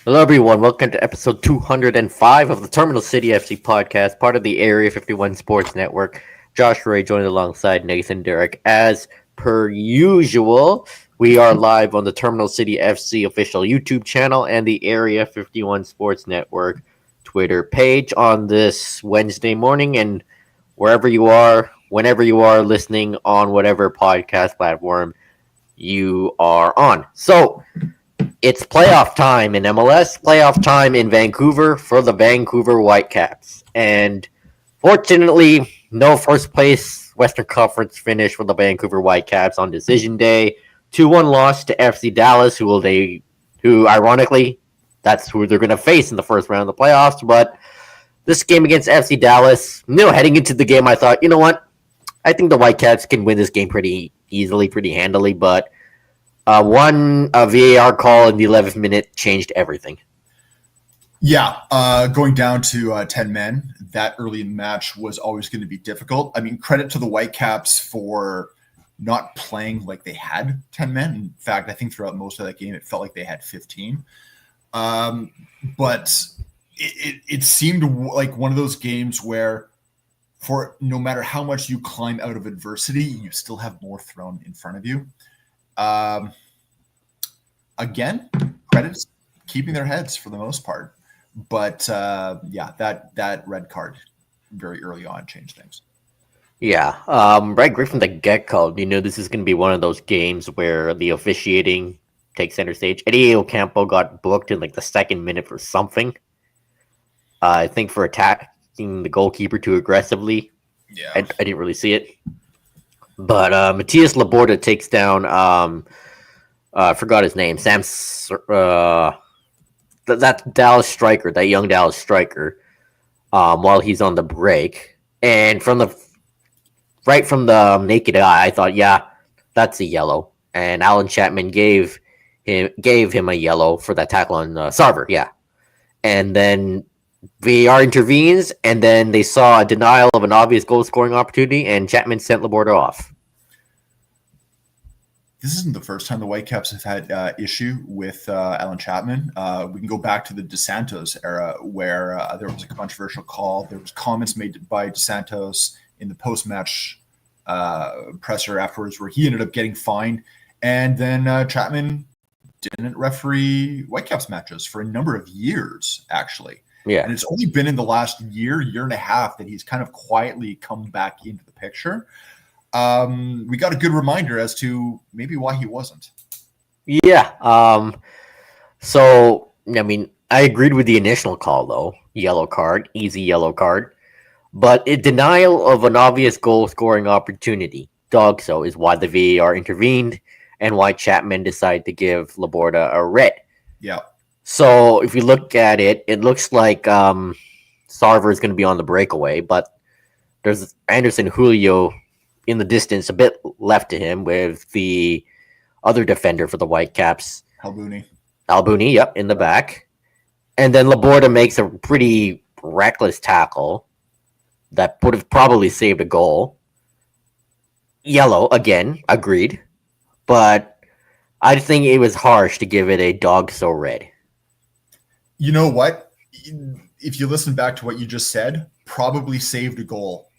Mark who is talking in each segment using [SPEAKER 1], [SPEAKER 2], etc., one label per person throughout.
[SPEAKER 1] Hello, everyone. Welcome to episode 205 of the Terminal City FC podcast, part of the Area 51 Sports Network. Josh Ray joined alongside Nathan Derrick. As per usual, we are live on the Terminal City FC official YouTube channel and the Area 51 Sports Network Twitter page on this Wednesday morning. And wherever you are, whenever you are listening on whatever podcast platform you are on. So, it's playoff time in MLS, playoff time in Vancouver for the Vancouver Whitecaps. And fortunately, no first place Western Conference finish for the Vancouver Whitecaps on decision day. 2-1 loss to FC Dallas, who ironically, that's who they're going to face in the first round of the playoffs. But this game against FC Dallas, heading into the game, I thought, you know what? I think the Whitecaps can win this game pretty easily, pretty handily, but one VAR call in the 11th minute changed everything.
[SPEAKER 2] Yeah, going down to 10 men that early in the match was always going to be difficult. I mean, credit to the Whitecaps for not playing like they had 10 men. In fact, I think throughout most of that game, it felt like they had 15. But it seemed like one of those games where for no matter how much you climb out of adversity, you still have more thrown in front of you. Again, credits keeping their heads for the most part, but that red card very early on changed things.
[SPEAKER 1] Yeah, right from the get-go, this is going to be one of those games where the officiating takes center stage. Eddie Ocampo got booked in like the second minute for something. I think for attacking the goalkeeper too aggressively.
[SPEAKER 2] Yeah,
[SPEAKER 1] I didn't really see it. But Matias Laborda takes down, I forgot his name, that Dallas striker, that young Dallas striker, while he's on the break. And from the naked eye, I thought, yeah, that's a yellow. And Alan Chapman gave him a yellow for that tackle on Sarver, yeah. And then VAR intervenes, and then they saw a denial of an obvious goal-scoring opportunity, and Chapman sent Laborda off.
[SPEAKER 2] This isn't the first time the Whitecaps have had issue with Alan Chapman. We can go back to the DeSantos era where there was a controversial call. There was comments made by DeSantos in the post-match presser afterwards where he ended up getting fined. And then Chapman didn't referee Whitecaps matches for a number of years, actually.
[SPEAKER 1] Yeah.
[SPEAKER 2] And it's only been in the last year and a half that he's kind of quietly come back into the picture. We got a good reminder as to maybe why he wasn't.
[SPEAKER 1] Yeah. So, I mean, I agreed with the initial call, though. Yellow card, easy yellow card. But a denial of an obvious goal-scoring opportunity, DOGSO, is why the VAR intervened and why Chapman decided to give Laborda a red.
[SPEAKER 2] Yeah.
[SPEAKER 1] So, if you look at it, it looks like Sarver is going to be on the breakaway, but there's Anderson Julio in the distance, a bit left to him, with the other defender for the Whitecaps, Albuni, yep, in the back. And then Laborda makes a pretty reckless tackle that would have probably saved a goal. Yellow, again, agreed. But I think it was harsh to give it a DOGSO red.
[SPEAKER 2] You know what? If you listen back to what you just said, probably saved a goal.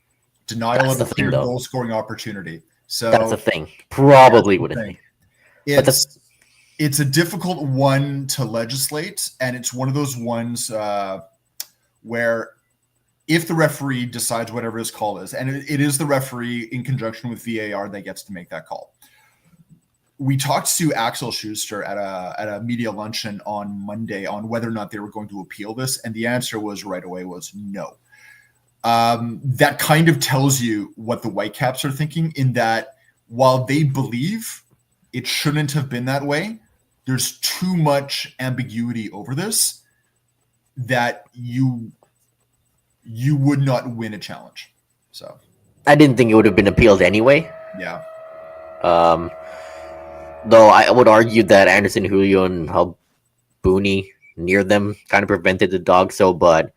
[SPEAKER 2] Denial of a clear goal-scoring opportunity. So
[SPEAKER 1] that's the thing. Probably would have.
[SPEAKER 2] It's a difficult one to legislate, and it's one of those ones where if the referee decides whatever his call is, and it is the referee in conjunction with VAR that gets to make that call. We talked to Axel Schuster at a media luncheon on Monday on whether or not they were going to appeal this, and the answer was right away was no. That kind of tells you what the Whitecaps are thinking, in that while they believe it shouldn't have been that way, there's too much ambiguity over this that you would not win a challenge. So
[SPEAKER 1] I didn't think it would have been appealed anyway.
[SPEAKER 2] Yeah.
[SPEAKER 1] Though I would argue that Anderson Julio and Albuni near them kind of prevented the DOGSO, but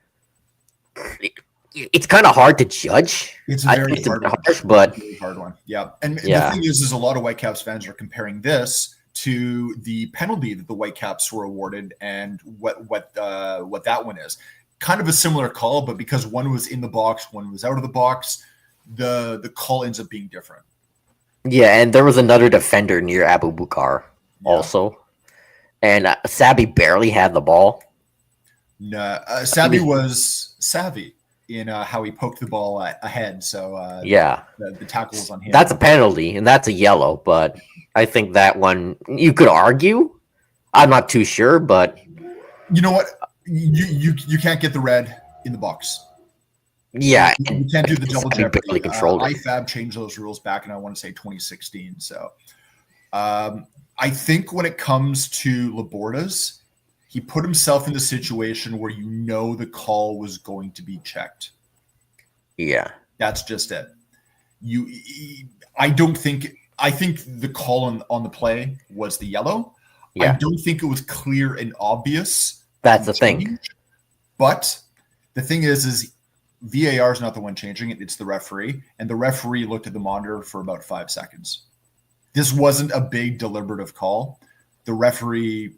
[SPEAKER 1] it's kind of hard to judge.
[SPEAKER 2] It's a very hard one.
[SPEAKER 1] But
[SPEAKER 2] really hard one. Yeah. And the thing is a lot of Whitecaps fans are comparing this to the penalty that the Whitecaps were awarded and what that one is. Kind of a similar call, but because one was in the box, one was out of the box, the call ends up being different.
[SPEAKER 1] Yeah, and there was another defender near Abu Bakar also. And Sabi barely had the ball.
[SPEAKER 2] No, Sabi was savvy in how he poked the ball ahead. So the tackle was on him.
[SPEAKER 1] That's a penalty, and that's a yellow. But I think that one you could argue. I'm not too sure, but
[SPEAKER 2] you know what? You can't get the red in the box.
[SPEAKER 1] Yeah,
[SPEAKER 2] you can't do the double jeopardy.
[SPEAKER 1] IFAB
[SPEAKER 2] changed those rules back in, I want to say, 2016. So I think when it comes to Laborda's, he put himself in the situation where the call was going to be checked.
[SPEAKER 1] Yeah.
[SPEAKER 2] That's just it. I think the call on the play was the yellow.
[SPEAKER 1] Yeah.
[SPEAKER 2] I don't think it was clear and obvious.
[SPEAKER 1] That's the thing.
[SPEAKER 2] But the thing is VAR is not the one changing it. It's the referee. And the referee looked at the monitor for about 5 seconds. This wasn't a big deliberative call. The referee,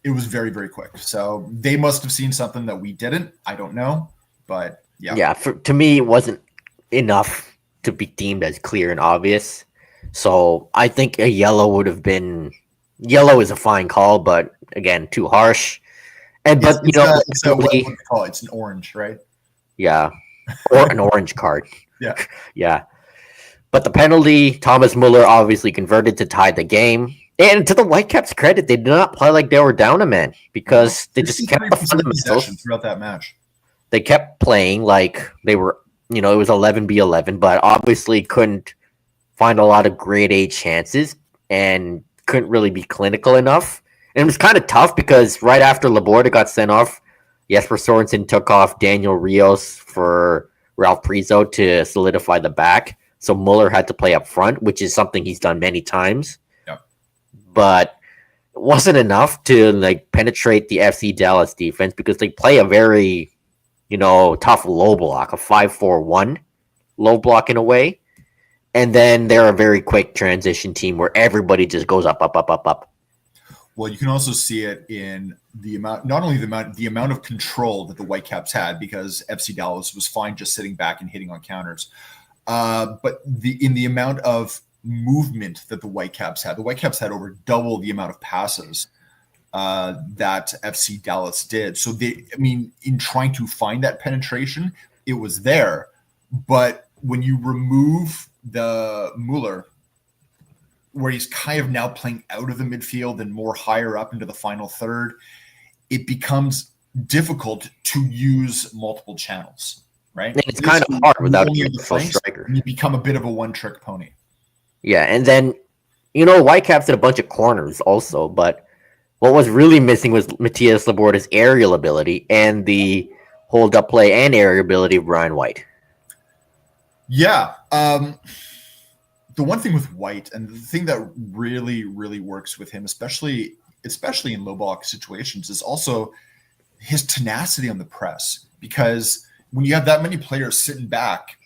[SPEAKER 2] it was very, very quick. So they must have seen something that we didn't. I don't know. But yeah.
[SPEAKER 1] Yeah, to me, it wasn't enough to be deemed as clear and obvious. So I think a yellow would have been. Yellow is a fine call, but again, too harsh. And
[SPEAKER 2] it's an orange, right?
[SPEAKER 1] Yeah, or an orange card.
[SPEAKER 2] Yeah,
[SPEAKER 1] yeah. But the penalty, Thomas Muller obviously converted to tie the game. And to the Whitecaps' credit, they did not play like they were down a man because they just kept the fundamentals
[SPEAKER 2] throughout that match.
[SPEAKER 1] They kept playing like they were, it was 11v11, but obviously couldn't find a lot of grade A chances and couldn't really be clinical enough. And it was kind of tough because right after Laborda got sent off, Jesper Sorensen took off Daniel Rios for Ralph Priso to solidify the back. So Muller had to play up front, which is something he's done many times.
[SPEAKER 2] Yep.
[SPEAKER 1] But it wasn't enough to penetrate the FC Dallas defense because they play a very, tough low block, a 5-4-1 low block in a way. And then they're a very quick transition team where everybody just goes up, up, up, up, up.
[SPEAKER 2] Well, you can also see it in the amount, not only the amount of control that the Whitecaps had, because FC Dallas was fine just sitting back and hitting on counters, but in the amount of movement that the Whitecaps had. The Whitecaps had over double the amount of passes that FC Dallas did. So in trying to find that penetration, it was there. But when you remove the Muller, where he's kind of now playing out of the midfield and more higher up into the final third, it becomes difficult to use multiple channels, right?
[SPEAKER 1] And it's kind of hard without a full striker.
[SPEAKER 2] You become a bit of a one-trick pony.
[SPEAKER 1] Yeah, and then, Whitecaps did a bunch of corners also, but what was really missing was Matias Laborda's aerial ability and the hold-up play and aerial ability of Brian White.
[SPEAKER 2] Yeah, the one thing with White, and the thing that really, really works with him, especially in low block situations, is also his tenacity on the press. Because when you have that many players sitting back,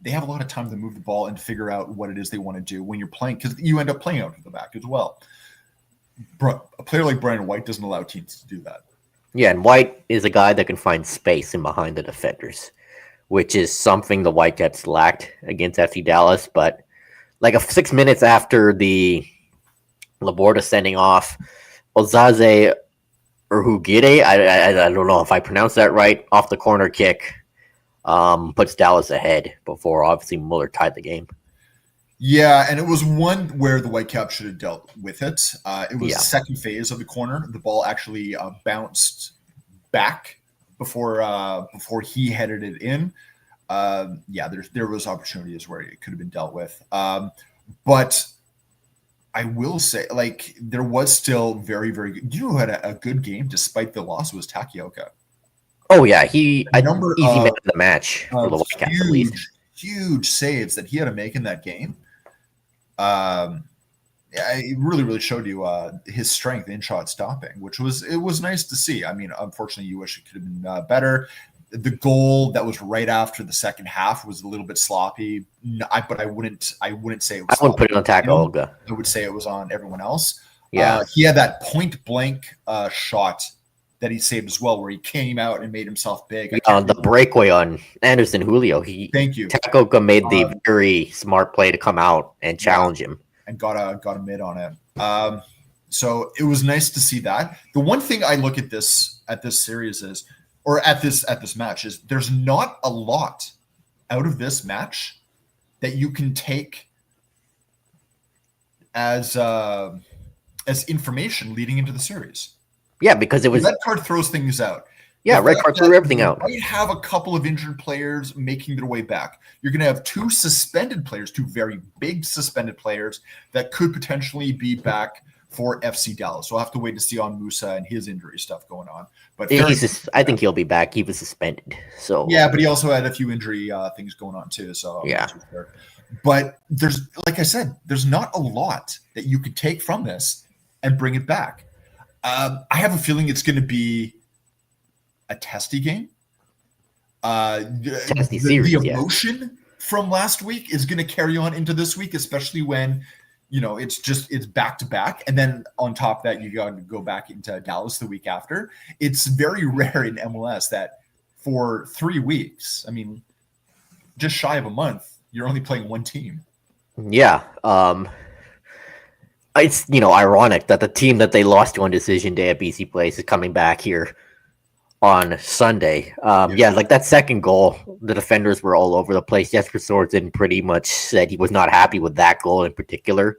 [SPEAKER 2] they have a lot of time to move the ball and figure out what it is they want to do when you're playing, because you end up playing out to the back as well. A player like Brian White doesn't allow teams to do that.
[SPEAKER 1] Yeah, and White is a guy that can find space in behind the defenders, which is something the Whitecaps lacked against FC Dallas. But 6 minutes after the Laborda sending off, Ozaze Urhugire, I don't know if I pronounced that right, off the corner kick, puts Dallas ahead before obviously Muller tied the game.
[SPEAKER 2] Yeah, and it was one where the Whitecaps should have dealt with it. It was the second phase of the corner. The ball actually bounced back before he headed it in. There was opportunities where it could have been dealt with. But I will say, there was still very, very good. You know who had a good game despite the loss was Takioka.
[SPEAKER 1] Oh, yeah. Easy man of the match for the Whitecaps, at least.
[SPEAKER 2] Huge saves that he had to make in that game. It really, really showed you his strength in shot stopping, it was nice to see. I mean, unfortunately, you wish it could have been better. The goal that was right after the second half was a little bit sloppy. But I wouldn't say it was.
[SPEAKER 1] I wouldn't put it on Takaoka.
[SPEAKER 2] I would say it was on everyone else.
[SPEAKER 1] Yeah.
[SPEAKER 2] He had that point blank shot that he saved as well, where he came out and made himself big.
[SPEAKER 1] The breakaway on Anderson Julio.
[SPEAKER 2] Thank you.
[SPEAKER 1] Takaoka made the very smart play to come out and challenge him,
[SPEAKER 2] and got a mid on it. So it was nice to see that. The one thing I look at this series is, or at this match, is there's not a lot out of this match that you can take as information leading into the series.
[SPEAKER 1] Yeah, because it was
[SPEAKER 2] red card throws things out.
[SPEAKER 1] Yeah, red card threw everything out.
[SPEAKER 2] You might have a couple of injured players making their way back. You're going to have two suspended players, two very big suspended players that could potentially be back for FC Dallas. So I'll have to wait to see on Musa and his injury stuff going on. But
[SPEAKER 1] I think he'll be back. He was suspended. So
[SPEAKER 2] yeah, but he also had a few injury things going on too. So
[SPEAKER 1] yeah.
[SPEAKER 2] But there's, like I said, there's not a lot that you could take from this and bring it back. I have a feeling it's going to be a testy game. The emotion from last week is going to carry on into this week, especially when, it's back to back. And then on top of that, you got to go back into Dallas the week after. It's very rare in MLS that for 3 weeks, I mean, just shy of a month, you're only playing one team.
[SPEAKER 1] Yeah. It's, ironic that the team that they lost to on decision day at BC Place is coming back here on Sunday. Like that second goal, the defenders were all over the place. Jesper Sorensen pretty much said he was not happy with that goal in particular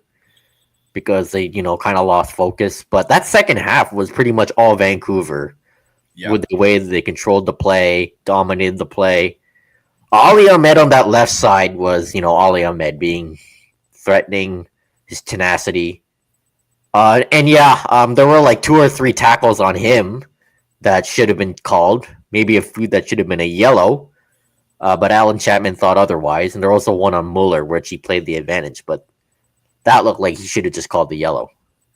[SPEAKER 1] because they, kind of lost focus. But that second half was pretty much all Vancouver with the way that they controlled the play, dominated the play. Ali Ahmed on that left side was, Ali Ahmed being threatening, his tenacity. There were like 2 or 3 tackles on him that should have been called, maybe a few that should have been a yellow, but Alan Chapman thought otherwise, and there was also one on Mueller, which he played the advantage, but that looked like he should have just called the yellow.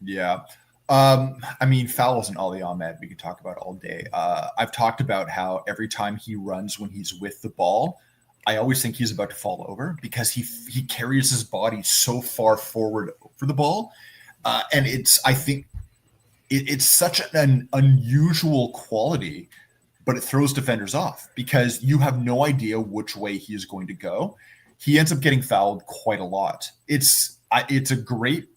[SPEAKER 2] Yeah. Fouls and Ali Ahmed, we could talk about all day. I've talked about how every time he runs when he's with the ball, I always think he's about to fall over because he carries his body so far forward for the ball. And I think it's such an unusual quality, but it throws defenders off because you have no idea which way he is going to go. He ends up getting fouled quite a lot. It's a great,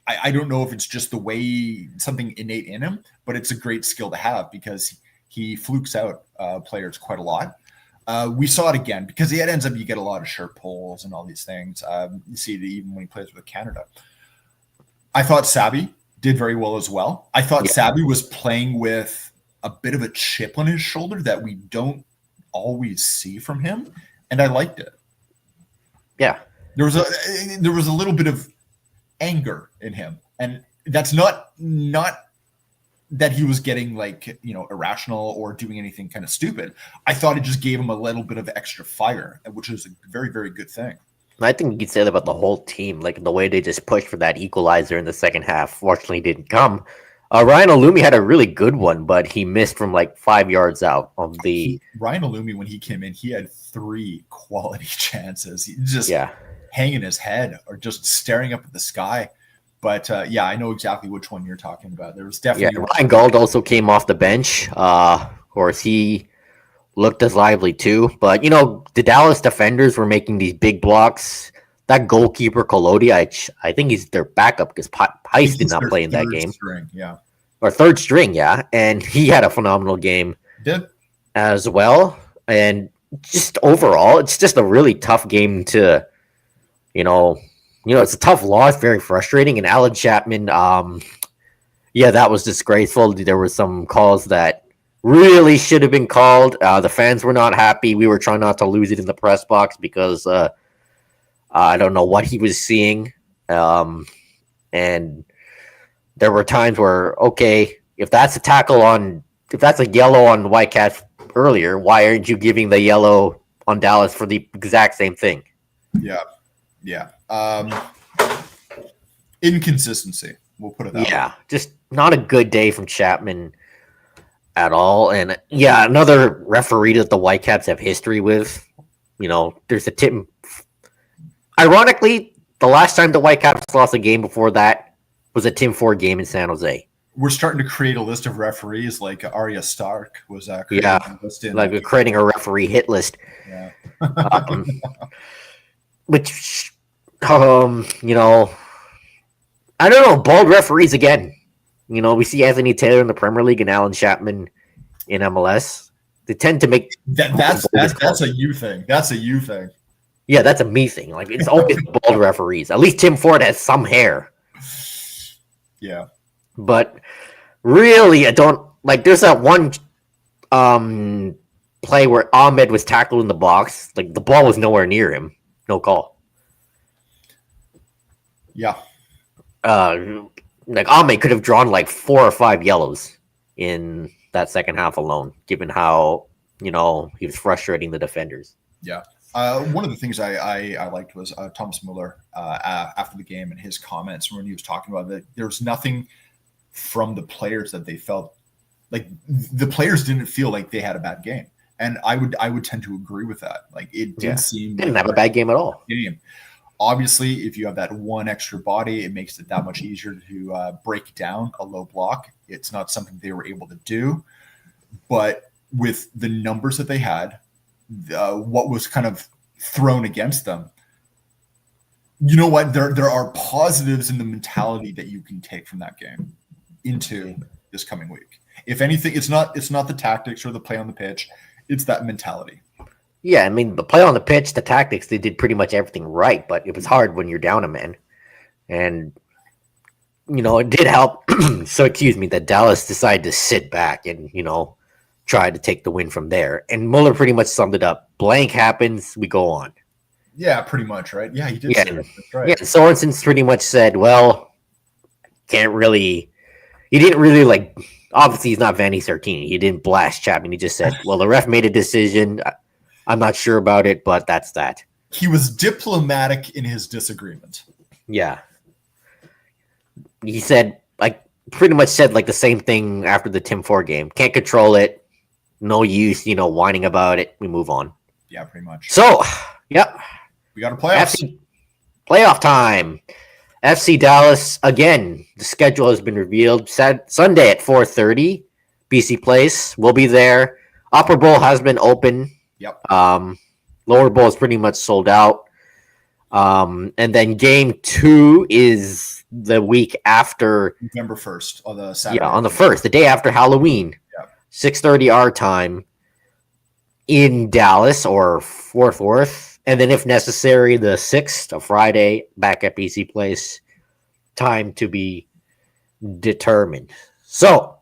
[SPEAKER 2] I don't know if it's just the way, something innate in him, but it's a great skill to have because he flukes out players quite a lot. We saw it again because it ends up, you get a lot of shirt pulls and all these things. You see it even when he plays with Canada. I thought Sabi did very well as well. I thought Sabi was playing with a bit of a chip on his shoulder that we don't always see from him, and I liked it. Yeah, there was a little bit of anger in him, and that's not that he was getting irrational or doing anything kind of stupid. I thought it just gave him a little bit of extra fire, which is a very, very good thing.
[SPEAKER 1] I think you could say that about the whole team, like the way they just pushed for that equalizer in the second half. Fortunately, didn't come. Ryan Alumi had a really good one, but he missed from 5 yards out of the.
[SPEAKER 2] Ryan Alumi, when he came in, he had 3 quality chances. He just hanging his head or just staring up at the sky. But I know exactly which one you're talking about. There was definitely
[SPEAKER 1] Ryan Gauld also came off the bench. Of course, he looked as lively too, but the Dallas defenders were making these big blocks. That goalkeeper Collodi, I think he's their backup because Heiss did not play in that game. Or third string, and he had a phenomenal game as well. And just overall, it's just a really tough game to, it's a tough loss, very frustrating. And Alan Chapman, that was disgraceful. There were some calls that really should have been called. The fans were not happy. We were trying not to lose it in the press box because I don't know what he was seeing. And there were times where, if that's a yellow on Whitecaps earlier, why aren't you giving the yellow on Dallas for the exact same thing?
[SPEAKER 2] Yeah. Inconsistency. We'll put it that way.
[SPEAKER 1] Yeah, just not a good day from Chapman. at all. And yeah, another referee that the Whitecaps have history with. There's a Tim. Ironically, the last time the Whitecaps lost a game before that was a Tim Ford game in San Jose.
[SPEAKER 2] We're starting to create a list of referees like Arya Stark was creating
[SPEAKER 1] a list like creating a referee hit list.
[SPEAKER 2] Yeah.
[SPEAKER 1] Which, I don't know, bald referees again. We see Anthony Taylor in the Premier League and Alan Chapman in MLS. They tend to make
[SPEAKER 2] that's a you thing. That's a you thing.
[SPEAKER 1] Yeah, that's a me thing. Like, it's always bald referees. At least Tim Ford has some hair.
[SPEAKER 2] Yeah.
[SPEAKER 1] But really, I don't like. There's that one play where Ahmed was tackled in the box. Like, the ball was nowhere near him. No call.
[SPEAKER 2] Yeah.
[SPEAKER 1] Like, Ahmed could have drawn like 4 or 5 yellows in that second half alone, given how he was frustrating the defenders.
[SPEAKER 2] Yeah. One of the things I liked was Thomas Muller after the game and his comments when he was talking about that there was nothing from the players that they felt like the players didn't feel like they had a bad game, and I would tend to agree with that. Like, it did seem
[SPEAKER 1] didn't have a bad game at all.
[SPEAKER 2] Obviously, if you have that one extra body, it makes it that much easier to break down a low block. It's not something they were able to do, but with the numbers that they had, what was kind of thrown against them, you know what? There are positives in the mentality that you can take from that game into this coming week. If anything, it's not the tactics or the play on the pitch; it's that mentality.
[SPEAKER 1] Yeah, I mean, the play on the pitch, the tactics, they did pretty much everything right, but it was hard when you're down a man. And, it did help, that Dallas decided to sit back and, try to take the win from there. And Muller pretty much summed it up. Blank happens, we go on.
[SPEAKER 2] Yeah, pretty much, right? Yeah, he did say that. That's right.
[SPEAKER 1] Yeah, Sorensen's pretty much said, well, he didn't really, obviously he's not Vanni Sartini. He didn't blast Chapman. He just said, well, the ref made a decision. I'm not sure about it, but that's that.
[SPEAKER 2] He was diplomatic in his disagreement.
[SPEAKER 1] Yeah. He said, pretty much said the same thing after the Tim Ford game. Can't control it. No use, whining about it. We move on.
[SPEAKER 2] Yeah, pretty much.
[SPEAKER 1] So, yep.
[SPEAKER 2] We got a playoffs.
[SPEAKER 1] Playoff time. FC Dallas, again, the schedule has been revealed. Sunday at 4:30, BC Place. We'll be there. Upper Bowl has been open.
[SPEAKER 2] Yep.
[SPEAKER 1] Lower Bowl is pretty much sold out. And then game 2 is the week after
[SPEAKER 2] November 1st on the Saturday.
[SPEAKER 1] Yeah, on the 1st, the day after Halloween.
[SPEAKER 2] Yep.
[SPEAKER 1] 6:30 our time in Dallas or Fort Worth. And then if necessary, the 6th, a Friday, back at BC Place. Time to be determined. So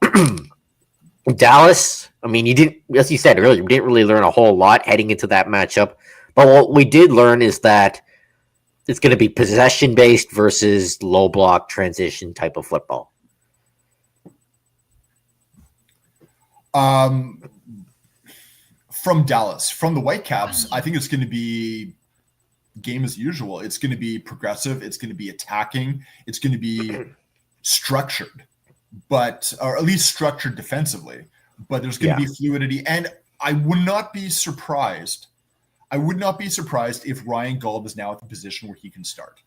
[SPEAKER 1] Dallas, I mean, you didn't, as you said earlier, we didn't really learn a whole lot heading into that matchup. But what we did learn is that it's going to be possession-based versus low-block transition type of football.
[SPEAKER 2] From Dallas, from the Whitecaps, I think it's going to be game as usual. It's going to be progressive. It's going to be attacking. It's going to be structured, or at least structured defensively. But there's going to be fluidity, and I would not be surprised. If Ryan Gauld is now at the position where he can start.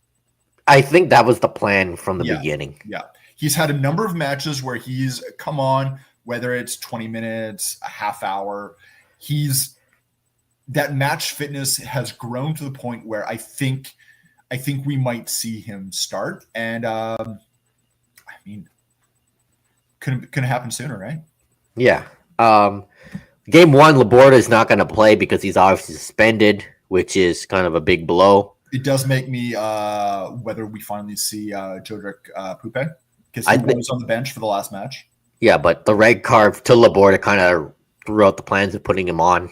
[SPEAKER 1] I think that was the plan from the beginning.
[SPEAKER 2] Yeah. He's had a number of matches where he's come on, whether it's 20 minutes, a half hour. That match fitness has grown to the point where I think we might see him start. And I mean, couldn't happen sooner, right?
[SPEAKER 1] Yeah. Game 1, Laborda is not going to play because he's obviously suspended, which is kind of a big blow.
[SPEAKER 2] It does make me whether we finally see Jodrick Pupe, because he was on the bench for the last match.
[SPEAKER 1] Yeah, but the red card to Laborda kind of threw out the plans of putting him on,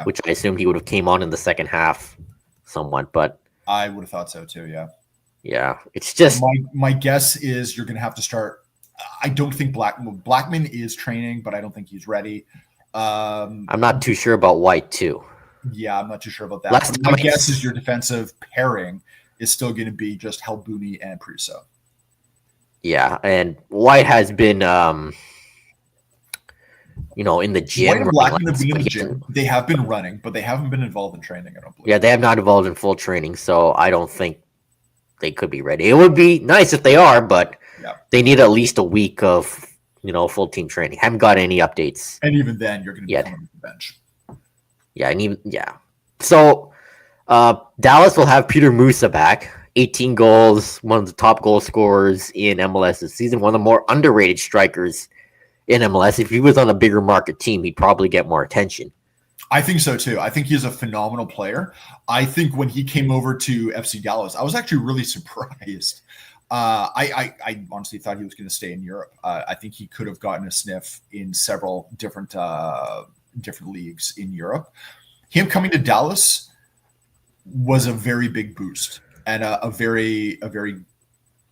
[SPEAKER 1] which I assumed he would have came on in the second half somewhat. But
[SPEAKER 2] I would have thought so too, yeah.
[SPEAKER 1] Yeah, it's just...
[SPEAKER 2] My guess is you're going to have to start... I don't think Blackman is training, but I don't think he's ready.
[SPEAKER 1] I'm not too sure about White too.
[SPEAKER 2] Yeah, I'm not too sure about that. My guess is your defensive pairing is still going to be just Helbuni and Pruso.
[SPEAKER 1] Yeah, and White has been in the
[SPEAKER 2] White
[SPEAKER 1] gym
[SPEAKER 2] and
[SPEAKER 1] running
[SPEAKER 2] Blackman have
[SPEAKER 1] laps,
[SPEAKER 2] been in
[SPEAKER 1] but
[SPEAKER 2] the gym. They have been running, but they haven't been involved in training, I don't believe.
[SPEAKER 1] yeah, they have not involved in full training, so I don't think they could be ready. It would be nice if they are, but
[SPEAKER 2] Yeah.
[SPEAKER 1] they need at least a week of full team training. Haven't got any updates
[SPEAKER 2] And even then, you're going to be
[SPEAKER 1] yet.
[SPEAKER 2] coming off the bench.
[SPEAKER 1] Yeah, and even So Dallas will have Peter Musa back. 18 goals, one of the top goal scorers in MLS this season, one of the more underrated strikers in MLS. If he was on a bigger market team, he'd probably get more attention.
[SPEAKER 2] I think so too. I think he's a phenomenal player. I think when he came over to FC Dallas, I was actually really surprised. I honestly thought he was going to stay in Europe. I think he could have gotten a sniff in several different leagues in Europe. Him coming to Dallas was a very big boost and a very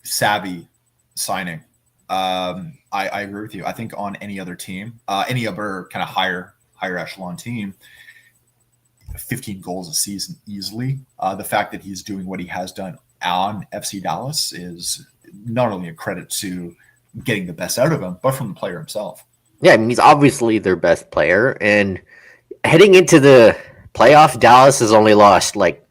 [SPEAKER 2] savvy signing. I agree with you. I think on any other team, any other kind of higher echelon team, 15 goals a season easily. The fact that he's doing what he has done on FC Dallas is not only a credit to getting the best out of him, but from the player himself.
[SPEAKER 1] Yeah, I mean, he's obviously their best player, and heading into the playoffs, Dallas has only lost like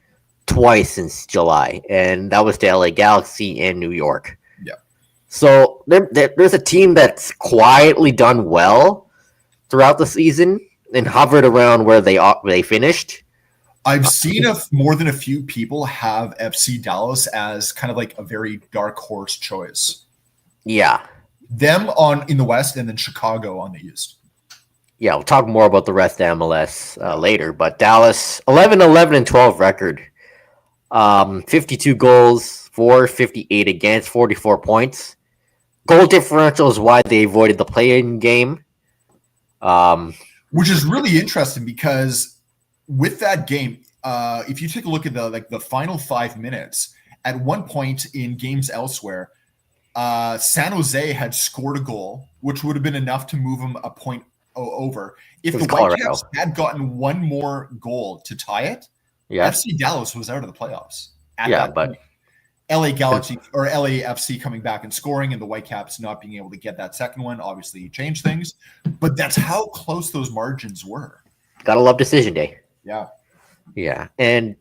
[SPEAKER 1] twice since July, and that was to LA Galaxy and New York.
[SPEAKER 2] Yeah.
[SPEAKER 1] So there's a team that's quietly done well throughout the season and hovered around where they finished.
[SPEAKER 2] I've seen more than a few people have FC Dallas as kind of like a very dark horse choice.
[SPEAKER 1] Yeah.
[SPEAKER 2] Them in the West and then Chicago on the East.
[SPEAKER 1] Yeah, we'll talk more about the rest of MLS later, but Dallas 11-11-12 record. 52 goals, 458 against, 44 points. Goal differential is why they avoided the play-in game.
[SPEAKER 2] Which is really interesting because with that game, if you take a look at the final 5 minutes, at one point in games elsewhere, San Jose had scored a goal, which would have been enough to move them a point over. If the Whitecaps had gotten one more goal to tie it, FC Dallas was out of the playoffs. But LA Galaxy or LAFC coming back and scoring, and the Whitecaps not being able to get that second one obviously changed things. But that's how close those margins were.
[SPEAKER 1] Gotta love decision day.
[SPEAKER 2] Yeah.
[SPEAKER 1] Yeah. And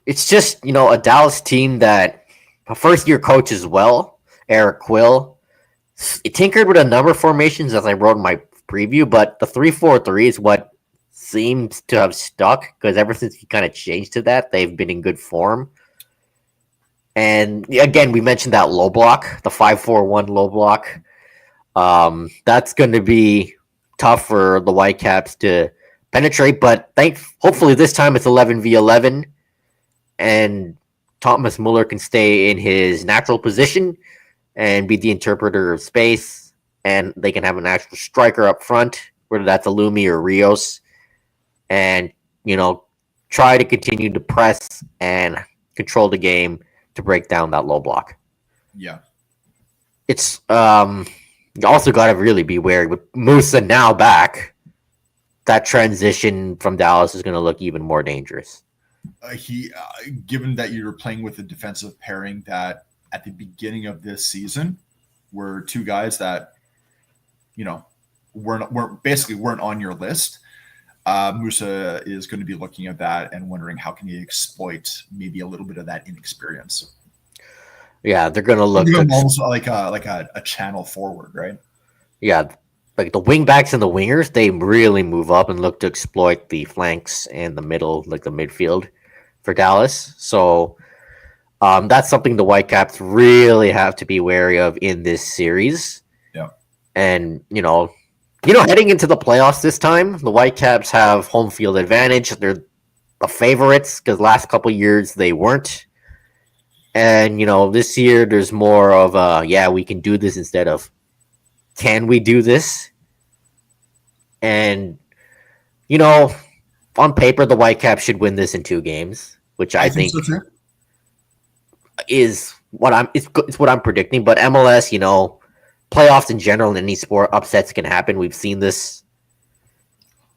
[SPEAKER 1] it's just, a Dallas team that a first-year coach as well, Eric Quill. It tinkered with a number of formations, as I wrote in my preview, but the 3-4-3 is what seems to have stuck, because ever since he kind of changed to that, they've been in good form. And again, we mentioned that low block, the 5-4-1 low block. That's going to be tough for the Whitecaps to penetrate, but hopefully this time it's 11v11, and Thomas Muller can stay in his natural position and be the interpreter of space, and they can have an actual striker up front, whether that's Alumi or Rios, and, try to continue to press and control the game to break down that low block.
[SPEAKER 2] Yeah.
[SPEAKER 1] It's, you also got to really be wary with Musa now back. That transition from Dallas is going to look even more dangerous.
[SPEAKER 2] Given that you're playing with a defensive pairing that at the beginning of this season were two guys that, weren't on your list. Musa is going to be looking at that and wondering how can he exploit maybe a little bit of that inexperience.
[SPEAKER 1] Yeah, they're going to look
[SPEAKER 2] almost like a channel forward, right?
[SPEAKER 1] Yeah, like the wing backs and the wingers, they really move up and look to exploit the flanks and the middle, like the midfield for Dallas. So that's something the Whitecaps really have to be wary of in this series.
[SPEAKER 2] Yeah.
[SPEAKER 1] And, heading into the playoffs this time, the Whitecaps have home field advantage. They're the favorites because last couple years they weren't. And, this year there's more of we can do this instead of can we do this? And, on paper, the Whitecaps should win this in 2 games, which I think
[SPEAKER 2] so too.
[SPEAKER 1] Is what it's what I'm predicting. But MLS, playoffs in general in any sport, upsets can happen. We've seen this.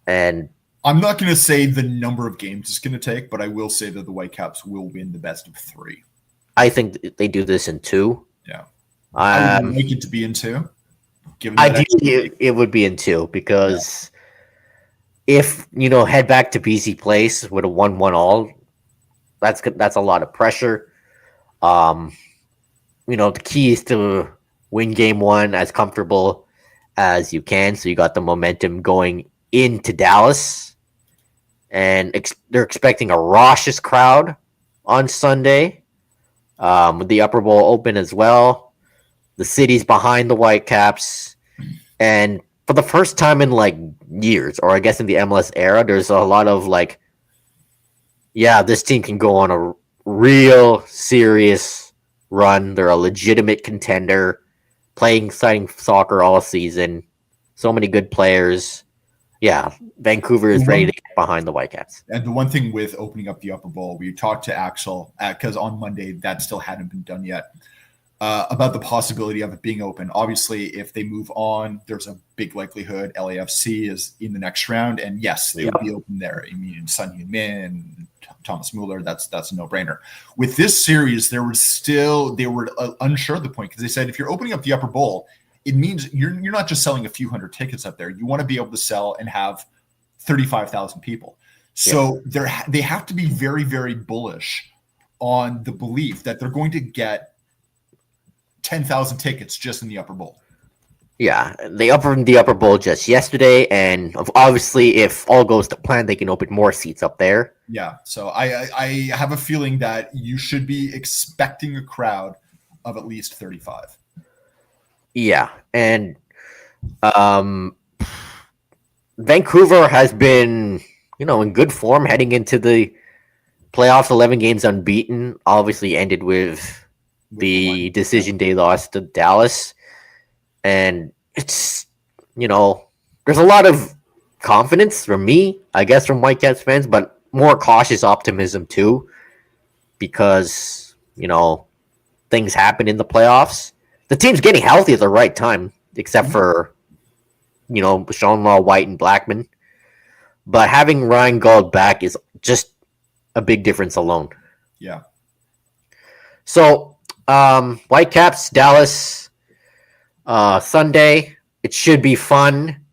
[SPEAKER 1] And
[SPEAKER 2] I'm not going to say the number of games it's going to take, but I will say that the Whitecaps will win the best of 3.
[SPEAKER 1] I think they do this in 2.
[SPEAKER 2] Yeah. I would like it to be in 2. given that
[SPEAKER 1] Ideally, it would be in two because if head back to BC Place with a 1-1 all, that's a lot of pressure. Um, the key is to win game one as comfortable as you can, so you got the momentum going into Dallas, and they're expecting a raucous crowd on Sunday, with the Upper Bowl open as well. The city's behind the Whitecaps, and for the first time in like years, or I guess in the MLS era, there's a lot of like, yeah, this team can go on a real serious run. They're a legitimate contender, playing exciting soccer all season. So many good players. Yeah, Vancouver is ready to get behind the Whitecaps.
[SPEAKER 2] And the one thing with opening up the Upper Bowl, we talked to Axel because on Monday that still hadn't been done yet, about the possibility of it being open. Obviously, if they move on, there's a big likelihood LAFC is in the next round, and yes, they will be open there. I mean, Sun Heung-min, Thomas Mueller, that's a no-brainer. With this series, they were unsure at the point because they said if you're opening up the Upper Bowl, it means you're not just selling a few hundred tickets up there. You want to be able to sell and have 35,000 people. So they have to be very, very bullish on the belief that they're going to get 10,000 tickets just in the Upper Bowl.
[SPEAKER 1] Yeah, they opened the Upper Bowl just yesterday, and obviously, if all goes to plan, they can open more seats up there.
[SPEAKER 2] Yeah, so I have a feeling that you should be expecting a crowd of at least 35.
[SPEAKER 1] Yeah, and Vancouver has been, in good form heading into the playoffs. 11 games unbeaten. Obviously, ended with the decision day loss to Dallas, and it's there's a lot of confidence from me, I guess, from Whitecaps fans, but more cautious optimism too, because things happen in the playoffs. The team's getting healthy at the right time, except for Sean Law, White, and Blackman. But having Ryan Gauld back is just a big difference alone.
[SPEAKER 2] Yeah.
[SPEAKER 1] So, Whitecaps, Dallas, Sunday. It should be fun.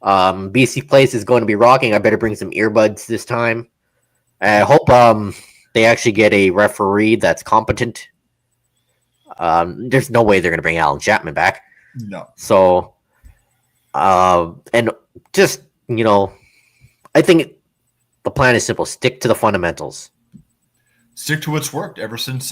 [SPEAKER 1] BC Place is going to be rocking. I better bring some earbuds this time. I hope they actually get a referee that's competent. There's no way they're going to bring Alan Chapman back.
[SPEAKER 2] No.
[SPEAKER 1] So, and just, I think the plan is simple. Stick to the fundamentals.
[SPEAKER 2] Stick to what's worked ever since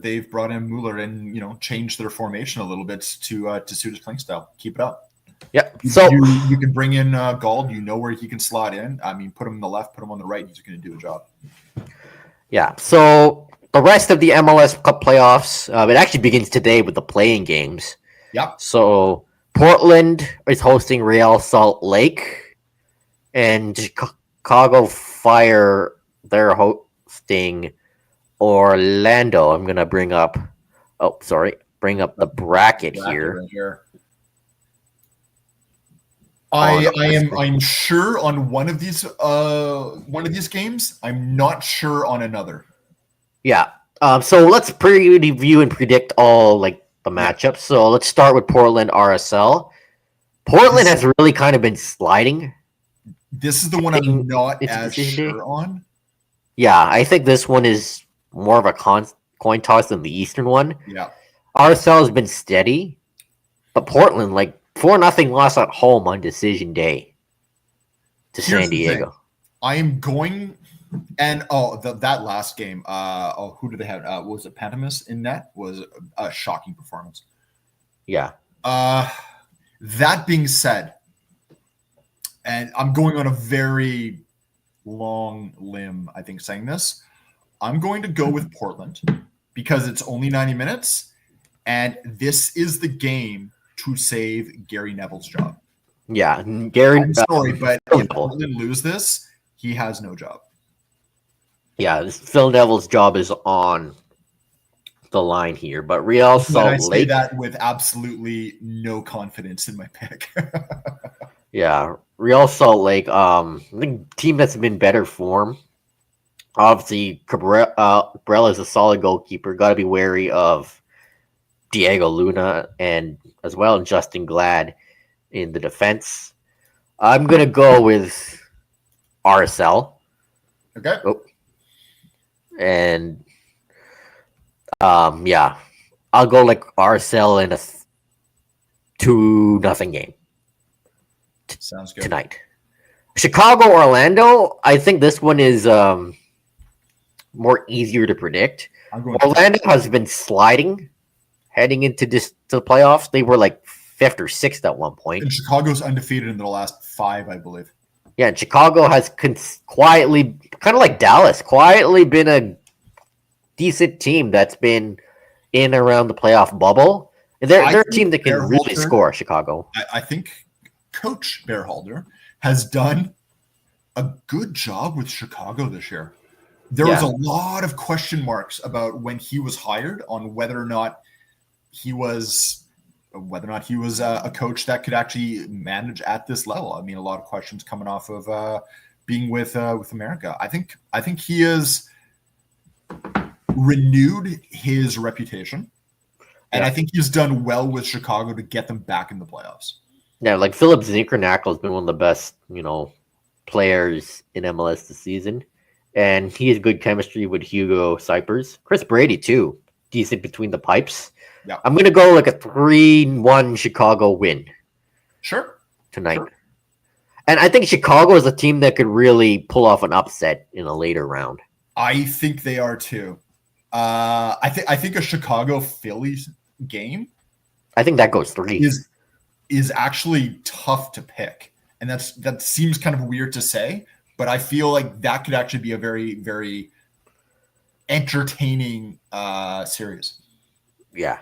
[SPEAKER 2] they've brought in Mueller and changed their formation a little bit to suit his playing style. Keep it up.
[SPEAKER 1] Yeah. So
[SPEAKER 2] you can bring in Gauld. You know where he can slot in. I mean, put him on the left, put him on the right. He's going to do a job. Yeah.
[SPEAKER 1] So the rest of the MLS Cup playoffs, it actually begins today with the playing games.
[SPEAKER 2] Yeah.
[SPEAKER 1] So Portland is hosting Real Salt Lake, and Chicago Fire, they're hosting Orlando. I'm gonna bring up the bracket here.
[SPEAKER 2] Right here. I'm sure on one of these games. I'm not sure on another.
[SPEAKER 1] Yeah. So let's preview and predict all the matchups. So let's start with Portland RSL. Portland has really kind of been sliding.
[SPEAKER 2] This is the one I'm not as sure on.
[SPEAKER 1] Yeah, I think this one is more of a coin toss than the Eastern one.
[SPEAKER 2] Yeah.
[SPEAKER 1] RSL has been steady, but Portland, 4-0 loss at home on decision day to San Diego.
[SPEAKER 2] I am going, and that last game. Who did they have? Was it Pantamis in net? Was a shocking performance.
[SPEAKER 1] Yeah.
[SPEAKER 2] That being said, and I'm going on a very long limb, I think, saying this. I'm going to go with Portland because it's only 90 minutes, and this is the game to save Gary Neville's job.
[SPEAKER 1] Yeah, Gary.
[SPEAKER 2] I'm sorry, but if Portland lose this, he has no job.
[SPEAKER 1] Yeah, Phil Neville's job is on the line here, but Real Salt Lake.
[SPEAKER 2] I say that with absolutely no confidence in my pick.
[SPEAKER 1] Yeah, Real Salt Lake, the team that's been better form. Obviously, Cabrera is a solid goalkeeper. Got to be wary of Diego Luna and as well and Justin Glad in the defense. I'm gonna go with RSL.
[SPEAKER 2] Okay.
[SPEAKER 1] Oh, and yeah, I'll go like RSL in a 2-0 game
[SPEAKER 2] Sounds good.
[SPEAKER 1] tonight. Chicago Orlando. I think this one is more easier to predict.
[SPEAKER 2] I'm going
[SPEAKER 1] Orlando has been sliding heading into the playoffs. They were like 5th or 6th at one point.
[SPEAKER 2] And Chicago's undefeated in the last 5, I believe.
[SPEAKER 1] Yeah, and Chicago has quietly, kind of like Dallas, quietly been a decent team that's been in around the playoff bubble. And they're a team that can really score, Chicago.
[SPEAKER 2] I think Coach Bearhalter has done a good job with Chicago this year. There was a lot of question marks about when he was hired on whether or not he was a coach that could actually manage at this level. I mean, a lot of questions coming off of being with America. I think he has renewed his reputation, and I think he's done well with Chicago to get them back in the playoffs.
[SPEAKER 1] Yeah, like Philip Zinkernackle has been one of the best, players in MLS this season, and he has good chemistry with Hugo Cypers. Chris Brady too, decent between the pipes.
[SPEAKER 2] Yeah,
[SPEAKER 1] I'm gonna go like a 3-1 Chicago win.
[SPEAKER 2] Sure.
[SPEAKER 1] Tonight. Sure. And I think Chicago is a team that could really pull off an upset in a later round.
[SPEAKER 2] I think they are too. I think a Chicago Phillies game.
[SPEAKER 1] I think that goes 3.
[SPEAKER 2] Is actually tough to pick, and that seems kind of weird to say, but I feel like that could actually be a very, very entertaining series.
[SPEAKER 1] Yeah.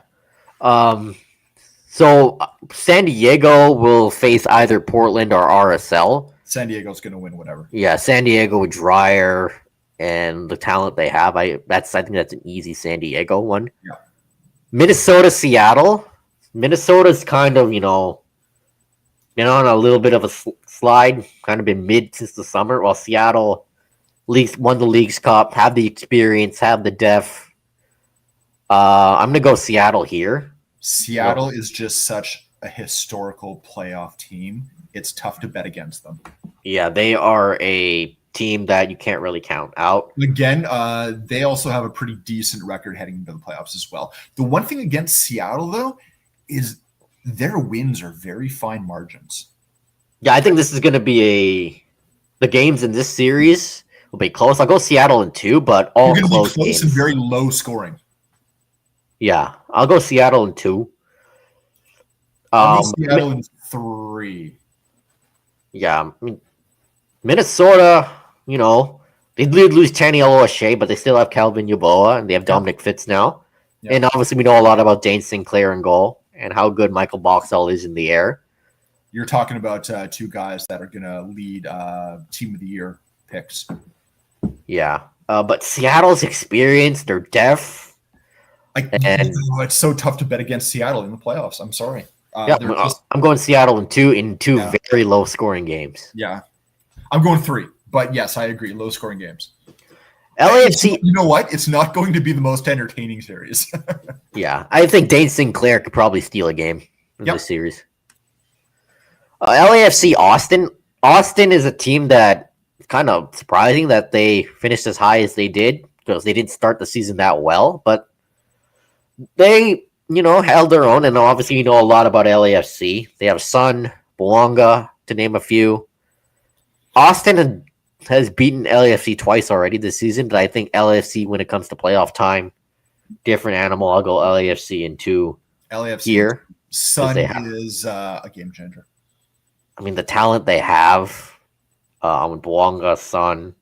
[SPEAKER 1] So San Diego will face either Portland or RSL.
[SPEAKER 2] San Diego's going to win whatever.
[SPEAKER 1] Yeah, San Diego with Dreyer and the talent they have. I think that's an easy San Diego one.
[SPEAKER 2] Yeah.
[SPEAKER 1] Minnesota, Seattle. Minnesota's kind of, been on a little bit of a slide, kind of been mid since the summer, while Seattle won the League's Cup, have the experience, have the depth. I'm going to go Seattle here.
[SPEAKER 2] Seattle is just such a historical playoff team. It's tough to bet against them.
[SPEAKER 1] Yeah, they are a team that you can't really count out.
[SPEAKER 2] Again, they also have a pretty decent record heading into the playoffs as well. The one thing against Seattle, though, is their wins are very fine margins.
[SPEAKER 1] Yeah, I think this is going to be the games in this series will be close. I'll go Seattle in 2, but all close games
[SPEAKER 2] and very low scoring.
[SPEAKER 1] Yeah, I'll go Seattle in 2.
[SPEAKER 2] I'll go Seattle in 3.
[SPEAKER 1] Yeah, I mean, Minnesota, they did lose Tanielo O'Shea, but they still have Calvin Yeboah, and they have Dominic Fitz now. Yeah. And obviously, we know a lot about Dane Sinclair in goal and how good Michael Boxall is in the air.
[SPEAKER 2] You're talking about 2 guys that are going to lead Team of the Year picks.
[SPEAKER 1] Yeah, but Seattle's experience, their depth.
[SPEAKER 2] It's so tough to bet against Seattle in the playoffs. I'm sorry.
[SPEAKER 1] I'm going Seattle in 2 very low scoring games.
[SPEAKER 2] Yeah, I'm going 3, but yes, I agree. Low scoring games.
[SPEAKER 1] LAFC.
[SPEAKER 2] You know what? It's not going to be the most entertaining series.
[SPEAKER 1] Yeah, I think Dane Sinclair could probably steal a game in this series. LAFC Austin. Austin is a team that is kind of surprising that they finished as high as they did because they didn't start the season that well, but they, held their own, and obviously you know a lot about LAFC. They have Sun, Bouanga, to name a few. Austin has beaten LAFC twice already this season, but I think LAFC, when it comes to playoff time, different animal. I'll go LAFC in 2
[SPEAKER 2] LAFC
[SPEAKER 1] here.
[SPEAKER 2] Sun is a game changer.
[SPEAKER 1] I mean, the talent they have with Bouanga, Sun,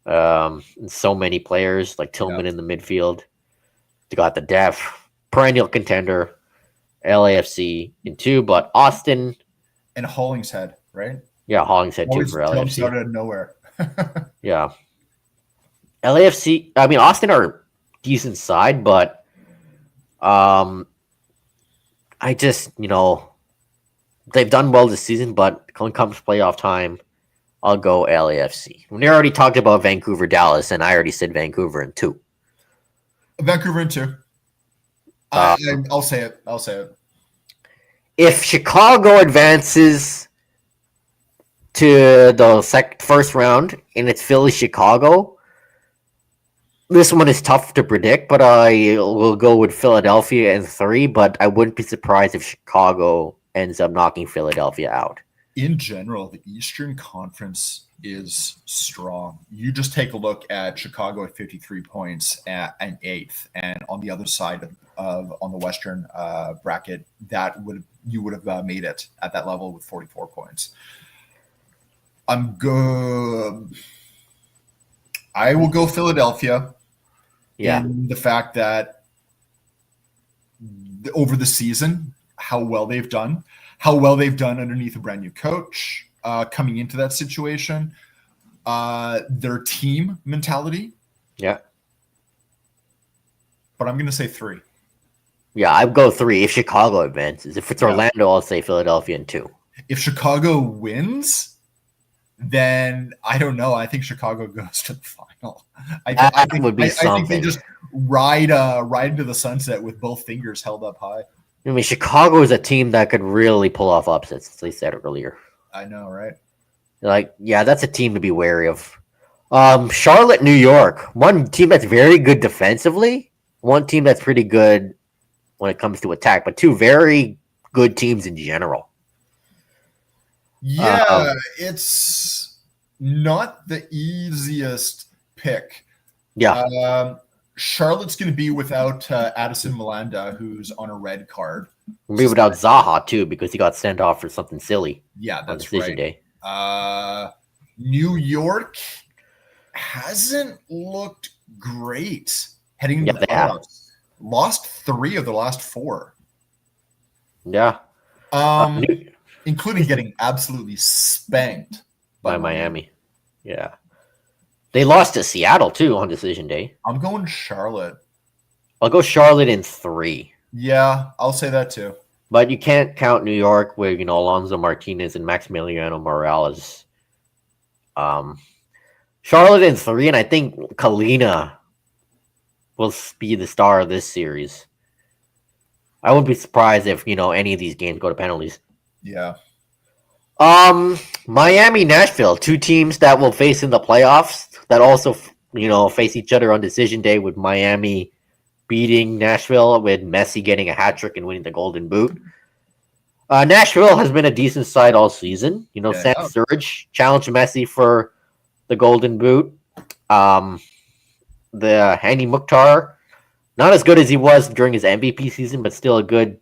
[SPEAKER 1] and so many players like Tillman in the midfield. They got the depth, perennial contender, LAFC in 2, but Austin
[SPEAKER 2] and Hollingshead, right?
[SPEAKER 1] Yeah, Hollingshead too for LAFC.
[SPEAKER 2] Out of nowhere.
[SPEAKER 1] Yeah, LAFC. I mean, Austin are decent side, but I just they've done well this season, but when it comes to playoff time, I'll go LAFC. We already talked about Vancouver, Dallas, and I already said Vancouver in 2.
[SPEAKER 2] Vancouver in 2. I'll say it. I'll say it.
[SPEAKER 1] If Chicago advances to the first round and it's Philly Chicago, this one is tough to predict, but I will go with Philadelphia in 3. But I wouldn't be surprised if Chicago ends up knocking Philadelphia out.
[SPEAKER 2] In general, the Eastern Conference is strong. You just take a look at Chicago at 53 points and 8th, and on the other side of on the Western bracket, you would have made it at that level with 44 points. I'm good. I will go Philadelphia.
[SPEAKER 1] Yeah.
[SPEAKER 2] In the fact that over the season, how well they've done underneath a brand new coach, coming into that situation, their team mentality.
[SPEAKER 1] Yeah.
[SPEAKER 2] But I'm going to say 3.
[SPEAKER 1] Yeah, I'd go 3 if Chicago advances. If it's Orlando, I'll say Philadelphia in 2.
[SPEAKER 2] If Chicago wins, then I don't know. I think Chicago goes to the final. I think they just ride into the sunset with both fingers held up high.
[SPEAKER 1] I mean, Chicago is a team that could really pull off upsets, as they said earlier.
[SPEAKER 2] I know, right?
[SPEAKER 1] Like, yeah, that's a team to be wary of. Charlotte, New York. One team that's very good defensively. One team that's pretty good when it comes to attack, but 2 very good teams in general.
[SPEAKER 2] Yeah, it's not the easiest pick.
[SPEAKER 1] Yeah.
[SPEAKER 2] Charlotte's going to be without Addison Malanda, who's on a red card.
[SPEAKER 1] Be without Zaha, too, because he got sent off for something silly.
[SPEAKER 2] Yeah, that's
[SPEAKER 1] on decision
[SPEAKER 2] right.
[SPEAKER 1] day.
[SPEAKER 2] New York hasn't looked great heading into the playoffs. Lost 3 of the last 4.
[SPEAKER 1] Yeah.
[SPEAKER 2] Including getting absolutely spanked
[SPEAKER 1] by Miami. Yeah. They lost to Seattle, too, on decision day.
[SPEAKER 2] I'm going Charlotte.
[SPEAKER 1] I'll go Charlotte in 3.
[SPEAKER 2] Yeah, I'll say that, too.
[SPEAKER 1] But you can't count New York with, Alonso Martinez and Maximiliano Morales. Charlotte in 3, and I think Kalina will be the star of this series. I wouldn't be surprised if, any of these games go to penalties.
[SPEAKER 2] Yeah.
[SPEAKER 1] Miami, Nashville, 2 teams that will face in the playoffs that also, face each other on decision day, with Miami beating Nashville with Messi getting a hat trick and winning the Golden Boot. Nashville has been a decent side all season. Sam Sturridge challenged Messi for the Golden Boot. The Hani Mukhtar, not as good as he was during his MVP season, but still a good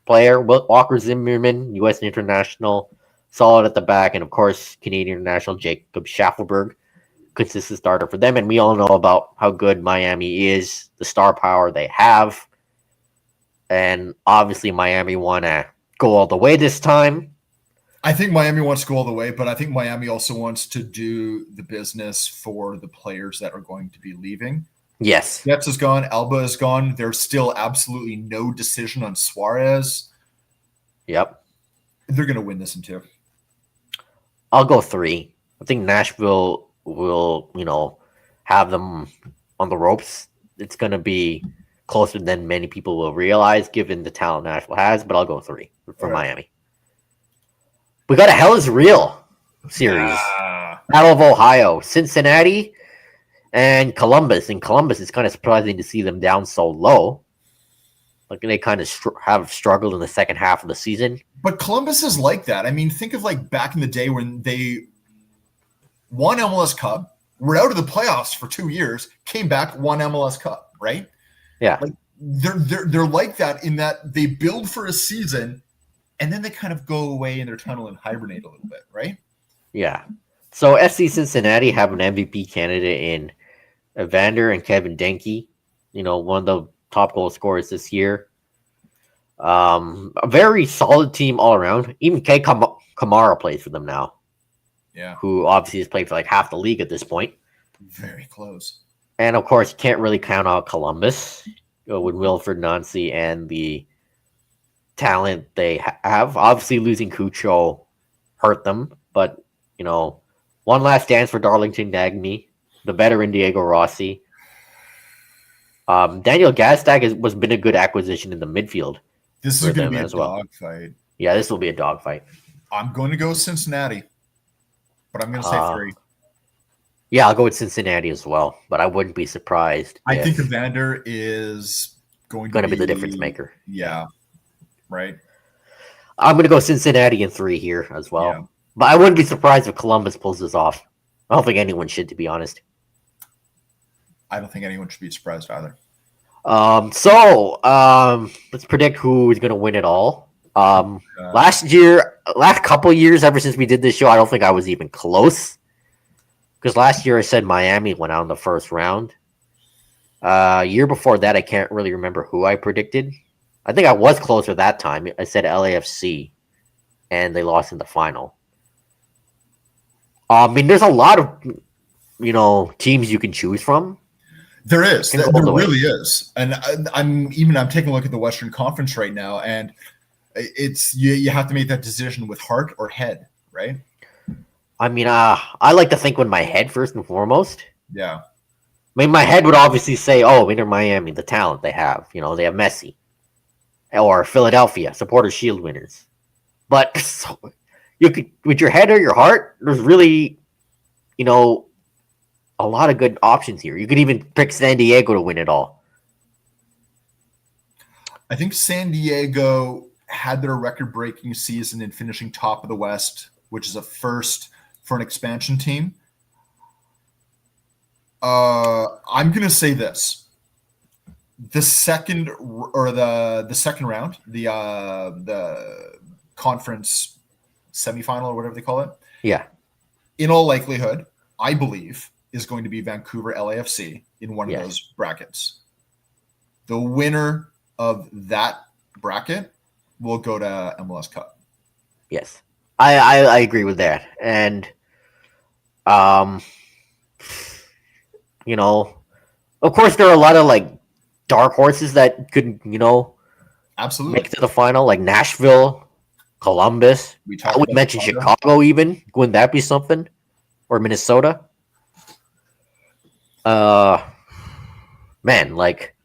[SPEAKER 1] player. Walker Zimmerman, U.S. international, solid at the back, and of course Canadian international Jacob Schaffelberg, consistent starter for them. And we all know about how good Miami is, the star power they have, and obviously Miami want to go all the way this time.
[SPEAKER 2] I think Miami wants to go all the way, but I think Miami also wants to do the business for the players that are going to be leaving.
[SPEAKER 1] Yes.
[SPEAKER 2] Jets is gone. Alba is gone. There's still absolutely no decision on Suarez.
[SPEAKER 1] Yep.
[SPEAKER 2] They're going to win this in 2.
[SPEAKER 1] I'll go 3. I think Nashville will, have them on the ropes. It's going to be closer than many people will realize, given the talent Nashville has, but I'll go 3 for Miami. We got a Hell is Real series. Battle of Ohio, Cincinnati, and Columbus. In Columbus, it's kind of surprising to see them down so low. Like, they kind of have struggled in the second half of the season.
[SPEAKER 2] But Columbus is like that. I mean, think of back in the day when they won MLS Cup, were out of the playoffs for 2 years, came back, won MLS Cup, right?
[SPEAKER 1] Yeah.
[SPEAKER 2] They're like that in that they build for a season and then they kind of go away in their tunnel and hibernate a little bit, right?
[SPEAKER 1] Yeah. So FC Cincinnati have an MVP candidate in Evander and Kevin Denke, one of the top goal scorers this year. A very solid team all around. Even Kei Kamara plays for them now.
[SPEAKER 2] Yeah.
[SPEAKER 1] Who obviously has played for half the league at this point.
[SPEAKER 2] Very close.
[SPEAKER 1] And of course, you can't really count out Columbus with Wilfred Nancy and the talent they have. Obviously, losing Cucho hurt them, but one last dance for Darlington Nagbe, the veteran Diego Rossi. Daniel Gastag was been a good acquisition in the midfield
[SPEAKER 2] This is
[SPEAKER 1] for
[SPEAKER 2] going to
[SPEAKER 1] them
[SPEAKER 2] be a
[SPEAKER 1] as well.
[SPEAKER 2] dogfight.
[SPEAKER 1] Yeah, this will be a dogfight.
[SPEAKER 2] I'm going to go Cincinnati, but I'm going to say 3.
[SPEAKER 1] Yeah, I'll go with Cincinnati as well, but I wouldn't be surprised
[SPEAKER 2] I think
[SPEAKER 1] if
[SPEAKER 2] Evander is going to
[SPEAKER 1] be the difference maker.
[SPEAKER 2] Yeah, right.
[SPEAKER 1] I'm gonna go Cincinnati in 3 here as
[SPEAKER 2] Yeah,
[SPEAKER 1] well. But I wouldn't be surprised if Columbus pulls this off. I don't think anyone should, to be honest.
[SPEAKER 2] I don't think anyone should be surprised either.
[SPEAKER 1] Let's predict who is gonna win it all.
[SPEAKER 2] Uh,
[SPEAKER 1] Last couple years, ever since we did this show, I don't think I was even close. Because last year I said Miami went out in the first round. Year before that, I can't really remember who I predicted. I think I was closer that time. I said LAFC, and they lost in the final. I mean, there's a lot of teams you can choose from.
[SPEAKER 2] There is.
[SPEAKER 1] Can
[SPEAKER 2] There
[SPEAKER 1] go all the way.
[SPEAKER 2] really is. And I'm taking a look at the Western Conference right now, and it's you have to make that decision with heart or head, right?
[SPEAKER 1] I mean, I like to think with my head first and foremost.
[SPEAKER 2] Yeah.
[SPEAKER 1] I mean, my head would obviously say, "Oh, Inter Miami, the talent they have. They have Messi, or Philadelphia, Supporter Shield winners." But you could, with your head or your heart, there's really, a lot of good options here. You could even pick San Diego to win it all.
[SPEAKER 2] I think San Diego had their record-breaking season in finishing top of the West, which is a first for an expansion team. I'm going to say this: the second round, the conference semifinal or whatever they call it.
[SPEAKER 1] Yeah.
[SPEAKER 2] In all likelihood, I believe is going to be Vancouver LAFC in one of those brackets. The winner of that bracket will go to MLS Cup.
[SPEAKER 1] Yes, I agree with that, and of course there are a lot of like dark horses that could
[SPEAKER 2] Absolutely
[SPEAKER 1] make it to the final, like Nashville, Columbus. I would mention Chicago even. Wouldn't that be something? Or Minnesota? Man, like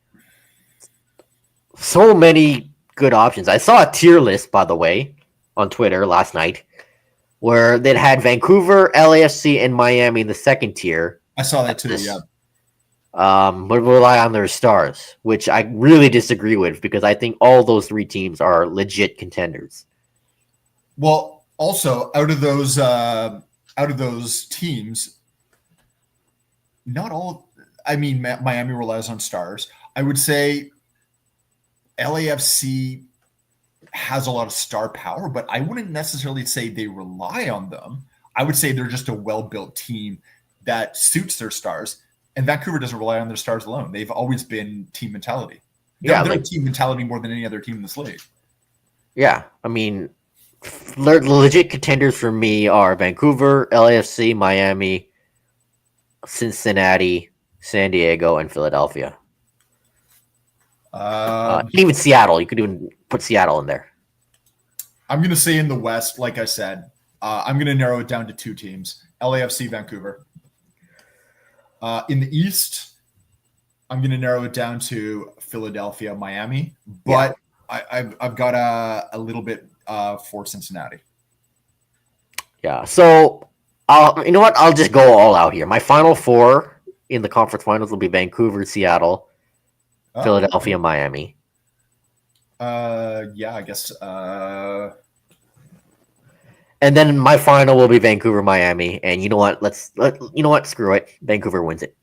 [SPEAKER 1] so many good options. I saw a tier list, by the way, on Twitter last night, where they had Vancouver, LAFC, and Miami in the second tier.
[SPEAKER 2] I saw that too. Yeah.
[SPEAKER 1] Would rely on their stars, which I really disagree with because I think all those 3 teams are legit contenders.
[SPEAKER 2] Well, also out of those teams, not all. I mean, Miami relies on stars. I would say LAFC has a lot of star power, but I wouldn't necessarily say they rely on them. I would say they're just a well-built team that suits their stars. And Vancouver doesn't rely on their stars alone. They've always been team mentality. They're like team mentality more than any other team in this league.
[SPEAKER 1] Yeah, I mean, legit contenders for me are Vancouver, LAFC, Miami, Cincinnati, San Diego, and Philadelphia. Even Seattle. You could even put Seattle in there.
[SPEAKER 2] I'm going to say in the West, like I said, I'm going to narrow it down to 2 teams, LAFC, Vancouver. In the East, I'm going to narrow it down to Philadelphia, Miami, but I've got a little bit for Cincinnati.
[SPEAKER 1] Yeah, so you know what? I'll just go all out here. My final 4 in the conference finals will be Vancouver, Seattle, Philadelphia, Miami.
[SPEAKER 2] Yeah, I guess.
[SPEAKER 1] And then my final will be Vancouver, Miami. And you know what? Screw it. Vancouver wins it.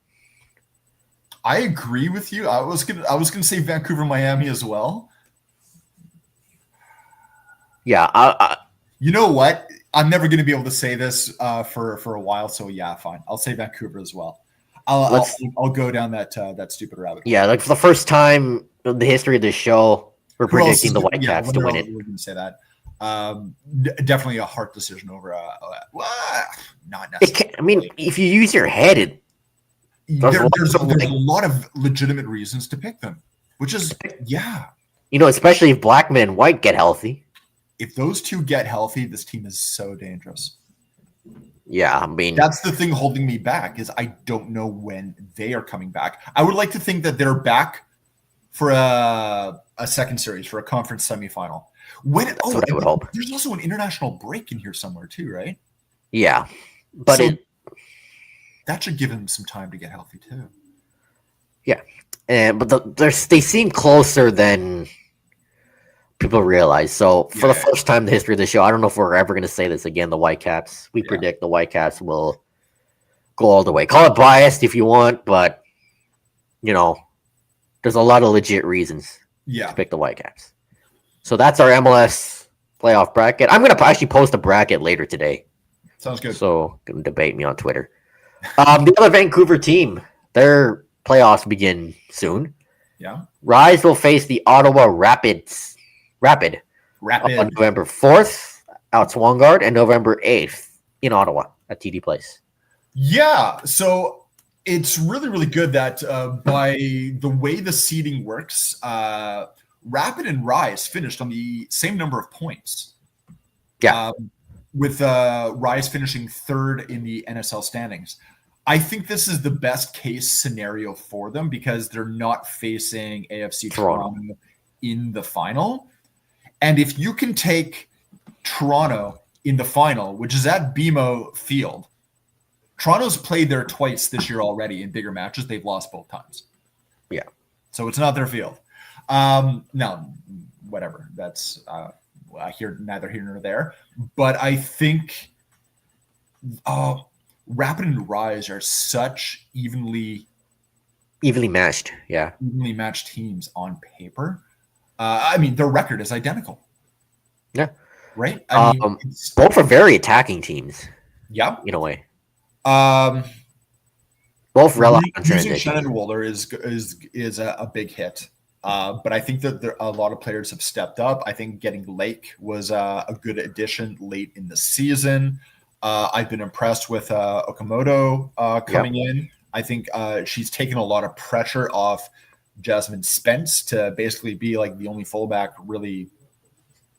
[SPEAKER 2] I agree with you. I was gonna say Vancouver, Miami as well.
[SPEAKER 1] Yeah.
[SPEAKER 2] You know what? I'm never gonna be able to say this for a while. So yeah, fine. I'll say Vancouver as well. I'll go down that stupid rabbit hole.
[SPEAKER 1] Yeah, like for the first time in the history of this show, we're predicting the Whitecaps to win it.
[SPEAKER 2] We're gonna say that. Definitely a heart decision over not necessarily.
[SPEAKER 1] I mean, if you use your head,
[SPEAKER 2] there's a lot of legitimate reasons to pick them, which is
[SPEAKER 1] especially if Blackman and White get healthy.
[SPEAKER 2] If those 2 get healthy, this team is so dangerous.
[SPEAKER 1] Yeah, I mean,
[SPEAKER 2] That's the thing holding me back is I don't know when they are coming back. I would like to think that they're back for a second series, for a conference semifinal.
[SPEAKER 1] that's what I would hope.
[SPEAKER 2] There's also an international break in here somewhere too, right?
[SPEAKER 1] Yeah, but
[SPEAKER 2] So that should give him some time to get healthy too.
[SPEAKER 1] yeah, but they seem closer than people realize. So for the first time in the history of the show, I don't know if we're ever going to say this again. The Whitecaps, we predict the Whitecaps will go all the way. Call it biased if you want, but there's a lot of legit reasons to pick the Whitecaps. So that's our MLS playoff bracket. I'm going to actually post a bracket later today.
[SPEAKER 2] Sounds good.
[SPEAKER 1] So you can debate me on Twitter. The other Vancouver team, their playoffs begin soon.
[SPEAKER 2] Yeah.
[SPEAKER 1] Rise will face the Ottawa Rapid on November 4th out Swangard and November 8th in Ottawa at TD Place.
[SPEAKER 2] Yeah, so it's really, really good that by the way the seeding works, Rapid and Rise finished on the same number of points.
[SPEAKER 1] Yeah.
[SPEAKER 2] With Rise finishing third in the NSL standings. I think this is the best case scenario for them because they're not facing AFC Toronto in the final. And if you can take Toronto in the final, which is at BMO Field, Toronto's played there twice this year already in bigger matches. They've lost both times.
[SPEAKER 1] Yeah.
[SPEAKER 2] So it's not their field. Now, whatever. That's neither here nor there. But I think Rapid and Rise are such evenly
[SPEAKER 1] matched. Yeah.
[SPEAKER 2] Evenly matched teams on paper. I mean, their record is identical.
[SPEAKER 1] Yeah.
[SPEAKER 2] Right? I mean,
[SPEAKER 1] both are very attacking teams.
[SPEAKER 2] Yeah.
[SPEAKER 1] In a way.
[SPEAKER 2] Both rely on transition. Using Shannon Waller is a big hit. But I think that a lot of players have stepped up. I think getting Lake was a good addition late in the season. I've been impressed with Okamoto coming in. I think she's taken a lot of pressure off Jasmine Spence to basically be like the only fullback really,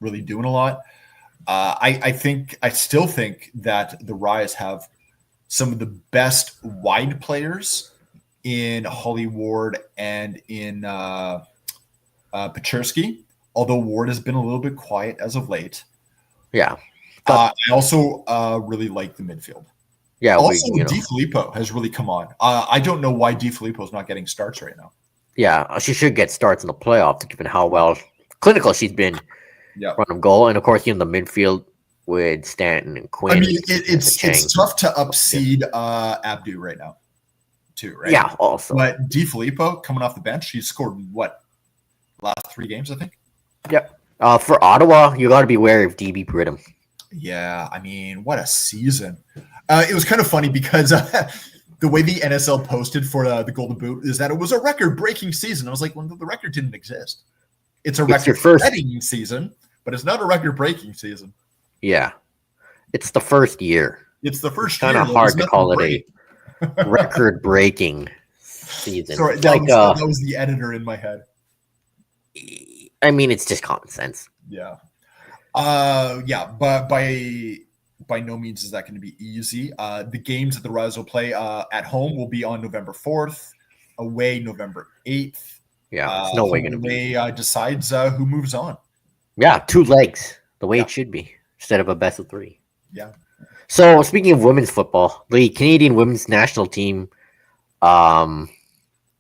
[SPEAKER 2] really doing a lot. I still think that the Rise have some of the best wide players in Holly Ward and in Pachersky, although Ward has been a little bit quiet as of late.
[SPEAKER 1] Yeah.
[SPEAKER 2] I also really like the midfield.
[SPEAKER 1] Yeah.
[SPEAKER 2] Also, DiFilippo has really come on. I don't know why DiFilippo is not getting starts right now.
[SPEAKER 1] Yeah, she should get starts in the playoffs, given how well clinical she's been. Yeah. Run of goal, and of course, the midfield with Stanton and Quinn.
[SPEAKER 2] I mean, it's tough to upseed Abdu right now, too, right?
[SPEAKER 1] Yeah, also.
[SPEAKER 2] But DiFilippo coming off the bench, he's scored last 3 games, I think.
[SPEAKER 1] Yep. For Ottawa, you got to be wary of DB Brittam.
[SPEAKER 2] Yeah, I mean, what a season! It was kind of funny because the way the NSL posted for the Golden Boot is that it was a record-breaking season. I was like, well, the record didn't exist. It's a record-setting season, but it's not a record-breaking season.
[SPEAKER 1] Yeah, it's the first year.
[SPEAKER 2] It's the first
[SPEAKER 1] year. Kind of hard to call it a record-breaking season.
[SPEAKER 2] Sorry, that was the editor in my head.
[SPEAKER 1] I mean, it's just common sense.
[SPEAKER 2] Yeah. But by no means is that going to be easy. The games that the Rise will play at home will be on November 4th, away November 8th.
[SPEAKER 1] Yeah, it's no way going to be.
[SPEAKER 2] Decides who moves on.
[SPEAKER 1] Yeah, 2 legs, the way it should be, instead of a best of 3.
[SPEAKER 2] Yeah.
[SPEAKER 1] So, speaking of women's football, the Canadian women's national team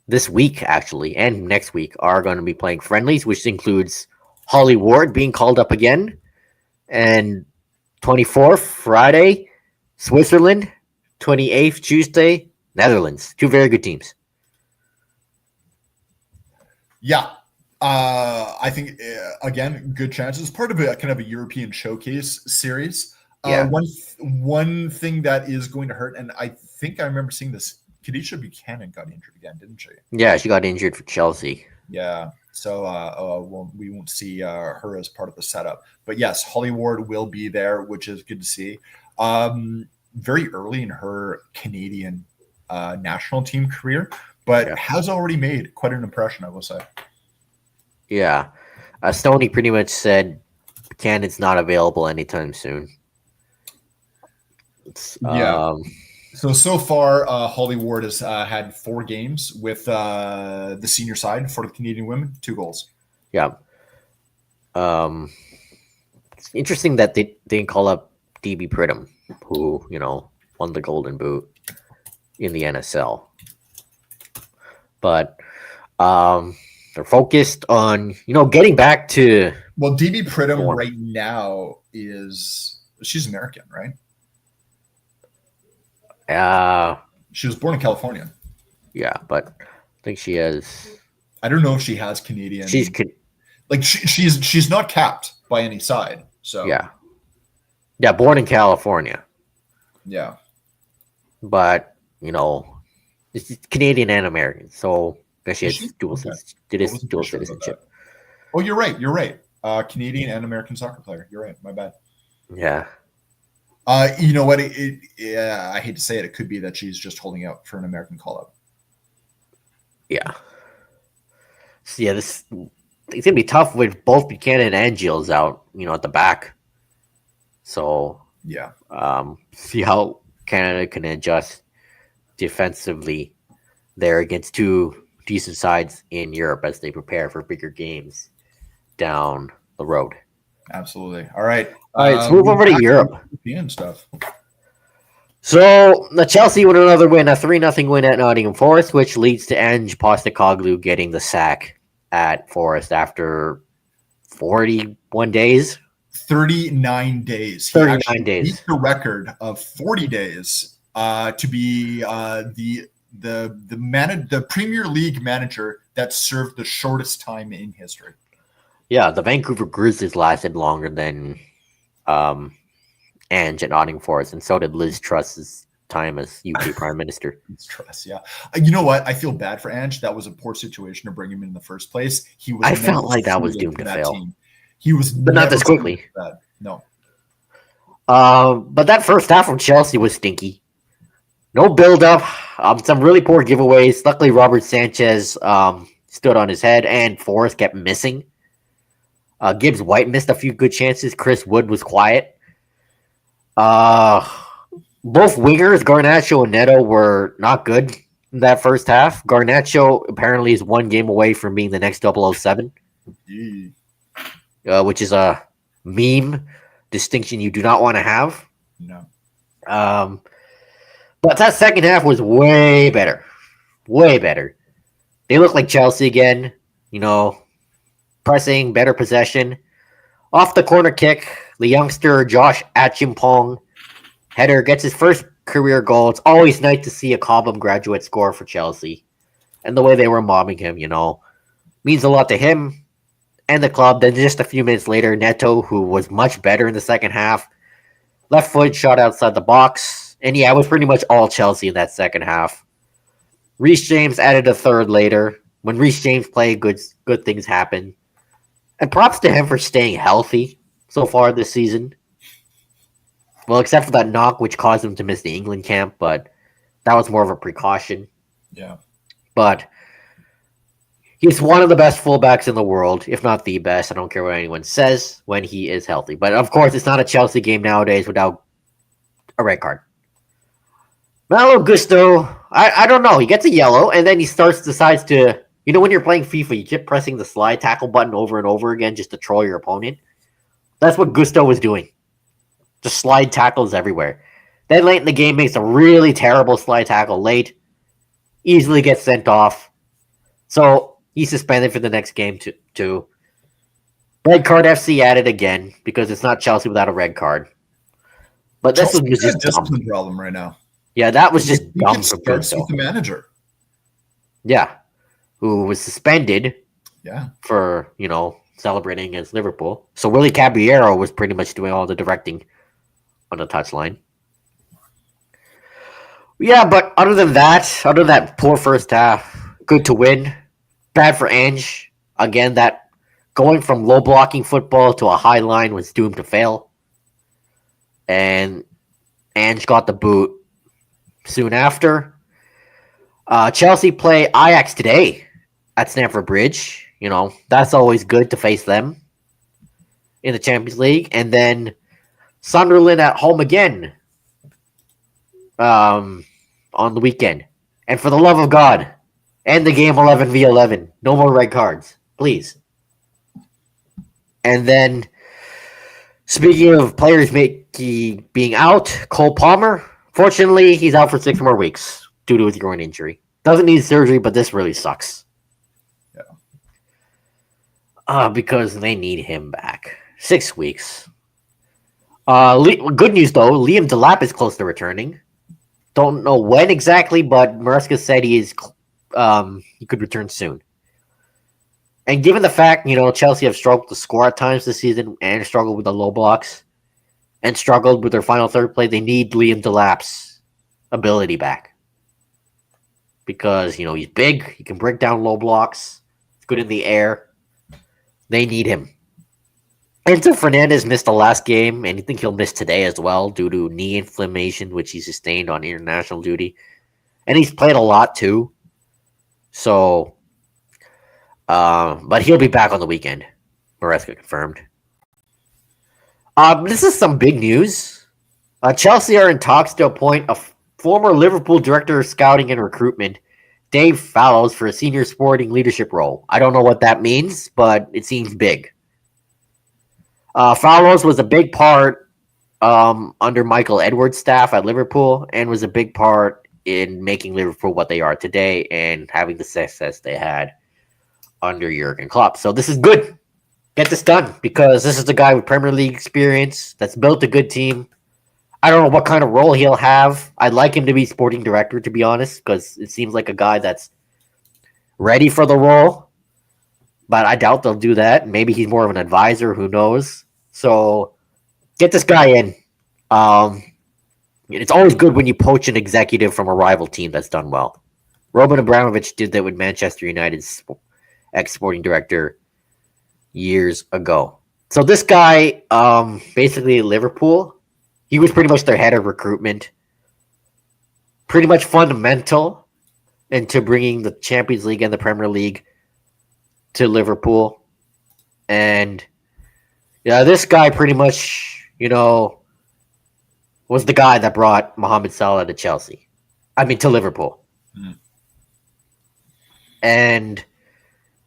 [SPEAKER 1] this week, actually, and next week, are going to be playing friendlies, which includes Holly Ward being called up again. And 24th, Friday, Switzerland. 28th, Tuesday, Netherlands. 2 very good teams.
[SPEAKER 2] Yeah. I think, again, good chances. Part of a kind of a European showcase series. One thing that is going to hurt, and I think I remember seeing this, Kadisha Buchanan got injured again, didn't she?
[SPEAKER 1] Yeah, she got injured for Chelsea.
[SPEAKER 2] Yeah. So we won't see her as part of the setup. But yes, Holly Ward will be there, which is good to see. Very early in her Canadian national team career, but has already made quite an impression, I will say.
[SPEAKER 1] Yeah. Stoney pretty much said Buchanan's not available anytime soon.
[SPEAKER 2] Yeah. So far, Holly Ward has had 4 games with the senior side for the Canadian women, 2 goals.
[SPEAKER 1] Yeah. It's interesting that they didn't call up DB Pridham, who, won the Golden Boot in the NSL. But they're focused on, getting back to.
[SPEAKER 2] Well, DB Pridham right now she's American, right? She was born in California.
[SPEAKER 1] Yeah, but I think she has.
[SPEAKER 2] I don't know if she has Canadian.
[SPEAKER 1] She's
[SPEAKER 2] she's not capped by any side. So
[SPEAKER 1] yeah, born in California.
[SPEAKER 2] Yeah,
[SPEAKER 1] but it's Canadian and American, so I guess she has dual citizenship.
[SPEAKER 2] Oh, you're right. You're right. Canadian and American soccer player. You're right. My bad.
[SPEAKER 1] Yeah.
[SPEAKER 2] You know what? I hate to say it. It could be that she's just holding out for an American call-up.
[SPEAKER 1] Yeah. So yeah, it's gonna be tough with both Buchanan and Gilles out, at the back. So
[SPEAKER 2] yeah,
[SPEAKER 1] see how Canada can adjust defensively there against 2 decent sides in Europe as they prepare for bigger games down the road.
[SPEAKER 2] Absolutely. All right.
[SPEAKER 1] Let's move over to Europe.
[SPEAKER 2] European stuff.
[SPEAKER 1] So the Chelsea with another win, a 3-0 win at Nottingham Forest, which leads to Ange Postecoglou getting the sack at Forest after 41 days.
[SPEAKER 2] 39 days.
[SPEAKER 1] 39 days.
[SPEAKER 2] Beat the record of 40 days to be the Premier League manager that served the shortest time in history.
[SPEAKER 1] Yeah, the Vancouver Grizzlies lasted longer than Ange at Nottingham Forest, and so did Liz Truss's time as UK Prime Minister.
[SPEAKER 2] Liz Truss, yeah. You know what? I feel bad for Ange. That was a poor situation to bring him in the first place.
[SPEAKER 1] I felt like that was doomed to fail.
[SPEAKER 2] Team. He was,
[SPEAKER 1] but not this quickly.
[SPEAKER 2] No.
[SPEAKER 1] But that first half from Chelsea was stinky. No build-up. Some really poor giveaways. Luckily, Robert Sanchez stood on his head, and Forrest kept missing. Gibbs White missed a few good chances. Chris Wood was quiet. Both wingers, Garnacho and Neto, were not good in that first half. Garnacho apparently is 1 game away from being the next 007, which is a meme distinction you do not want to have.
[SPEAKER 2] No.
[SPEAKER 1] But that second half was way better. Way better. They look like Chelsea again, pressing, better possession. Off the corner kick, the youngster Josh Achimpong header gets his first career goal. It's always nice to see a Cobham graduate score for Chelsea. And the way they were mobbing him, means a lot to him and the club. Then just a few minutes later, Neto, who was much better in the second half, left foot shot outside the box. And yeah, it was pretty much all Chelsea in that second half. Reece James added a third later. When Reece James played, good things happen. And props to him for staying healthy so far this season. Well, except for that knock, which caused him to miss the England camp, but that was more of a precaution.
[SPEAKER 2] Yeah.
[SPEAKER 1] But he's one of the best fullbacks in the world, if not the best. I don't care what anyone says when he is healthy. But of course, it's not a Chelsea game nowadays without a red card. Malo Gusto, I don't know. He gets a yellow, and then he decides to, when you're playing FIFA, you keep pressing the slide tackle button over and over again just to troll your opponent. That's what Gusto was doing. Just slide tackles everywhere. Then late in the game, makes a really terrible slide tackle late. Easily gets sent off. So he's suspended for the next game too. Red card FC added again because it's not Chelsea without a red card. But this was just
[SPEAKER 2] a discipline problem right now.
[SPEAKER 1] Yeah, that was just dumb.
[SPEAKER 2] It starts with the manager.
[SPEAKER 1] Yeah, who was suspended.
[SPEAKER 2] Yeah,
[SPEAKER 1] for celebrating against Liverpool. So Willie Caballero was pretty much doing all the directing on the touchline. Yeah, but other than that poor first half, good to win. Bad for Ange. Again, that going from low blocking football to a high line was doomed to fail. And Ange got the boot soon after. Chelsea play Ajax today at Stamford Bridge. That's always good to face them in the Champions League. And then Sunderland at home again on the weekend. And for the love of God, end the game 11v11. No more red cards, please. And then, speaking of players being out, Cole Palmer, fortunately, he's out for 6 more weeks due to his groin injury. Doesn't need surgery, but this really sucks. Yeah. Because they need him back. 6 weeks. Good news, though. Liam Delap is close to returning. Don't know when exactly, but Maresca said he could return soon. And given the fact, Chelsea have struggled to score at times this season and struggled with the low blocks and struggled with their final third play, they need Liam Delap's ability back. Because, he's big, he can break down low blocks, he's good in the air. They need him. Enzo Fernandez missed the last game, and I think he'll miss today as well due to knee inflammation, which he sustained on international duty. And he's played a lot too. So, but he'll be back on the weekend. Maresca confirmed. This is some big news. Chelsea are in talks to appoint a former Liverpool director of scouting and recruitment, Dave Fallows, for a senior sporting leadership role. I don't know what that means, but it seems big. Fallows was a big part under Michael Edwards' staff at Liverpool and was a big part in making Liverpool what they are today and having the success they had under Jurgen Klopp. So this is good. Get this done because this is the guy with Premier League experience that's built a good team. I don't know what kind of role he'll have. I'd like him to be sporting director, to be honest, because it seems like a guy that's ready for the role. But I doubt they'll do that. Maybe he's more of an advisor. Who knows? So get this guy in. It's always good when you poach an executive from a rival team that's done well. Roman Abramovich did that with Manchester United's ex-sporting director years ago. So this guy, basically Liverpool, he was pretty much their head of recruitment. Pretty much fundamental into bringing the Champions League and the Premier League to Liverpool. And this guy pretty much, was the guy that brought Mohamed Salah to Chelsea. To Liverpool. Mm. And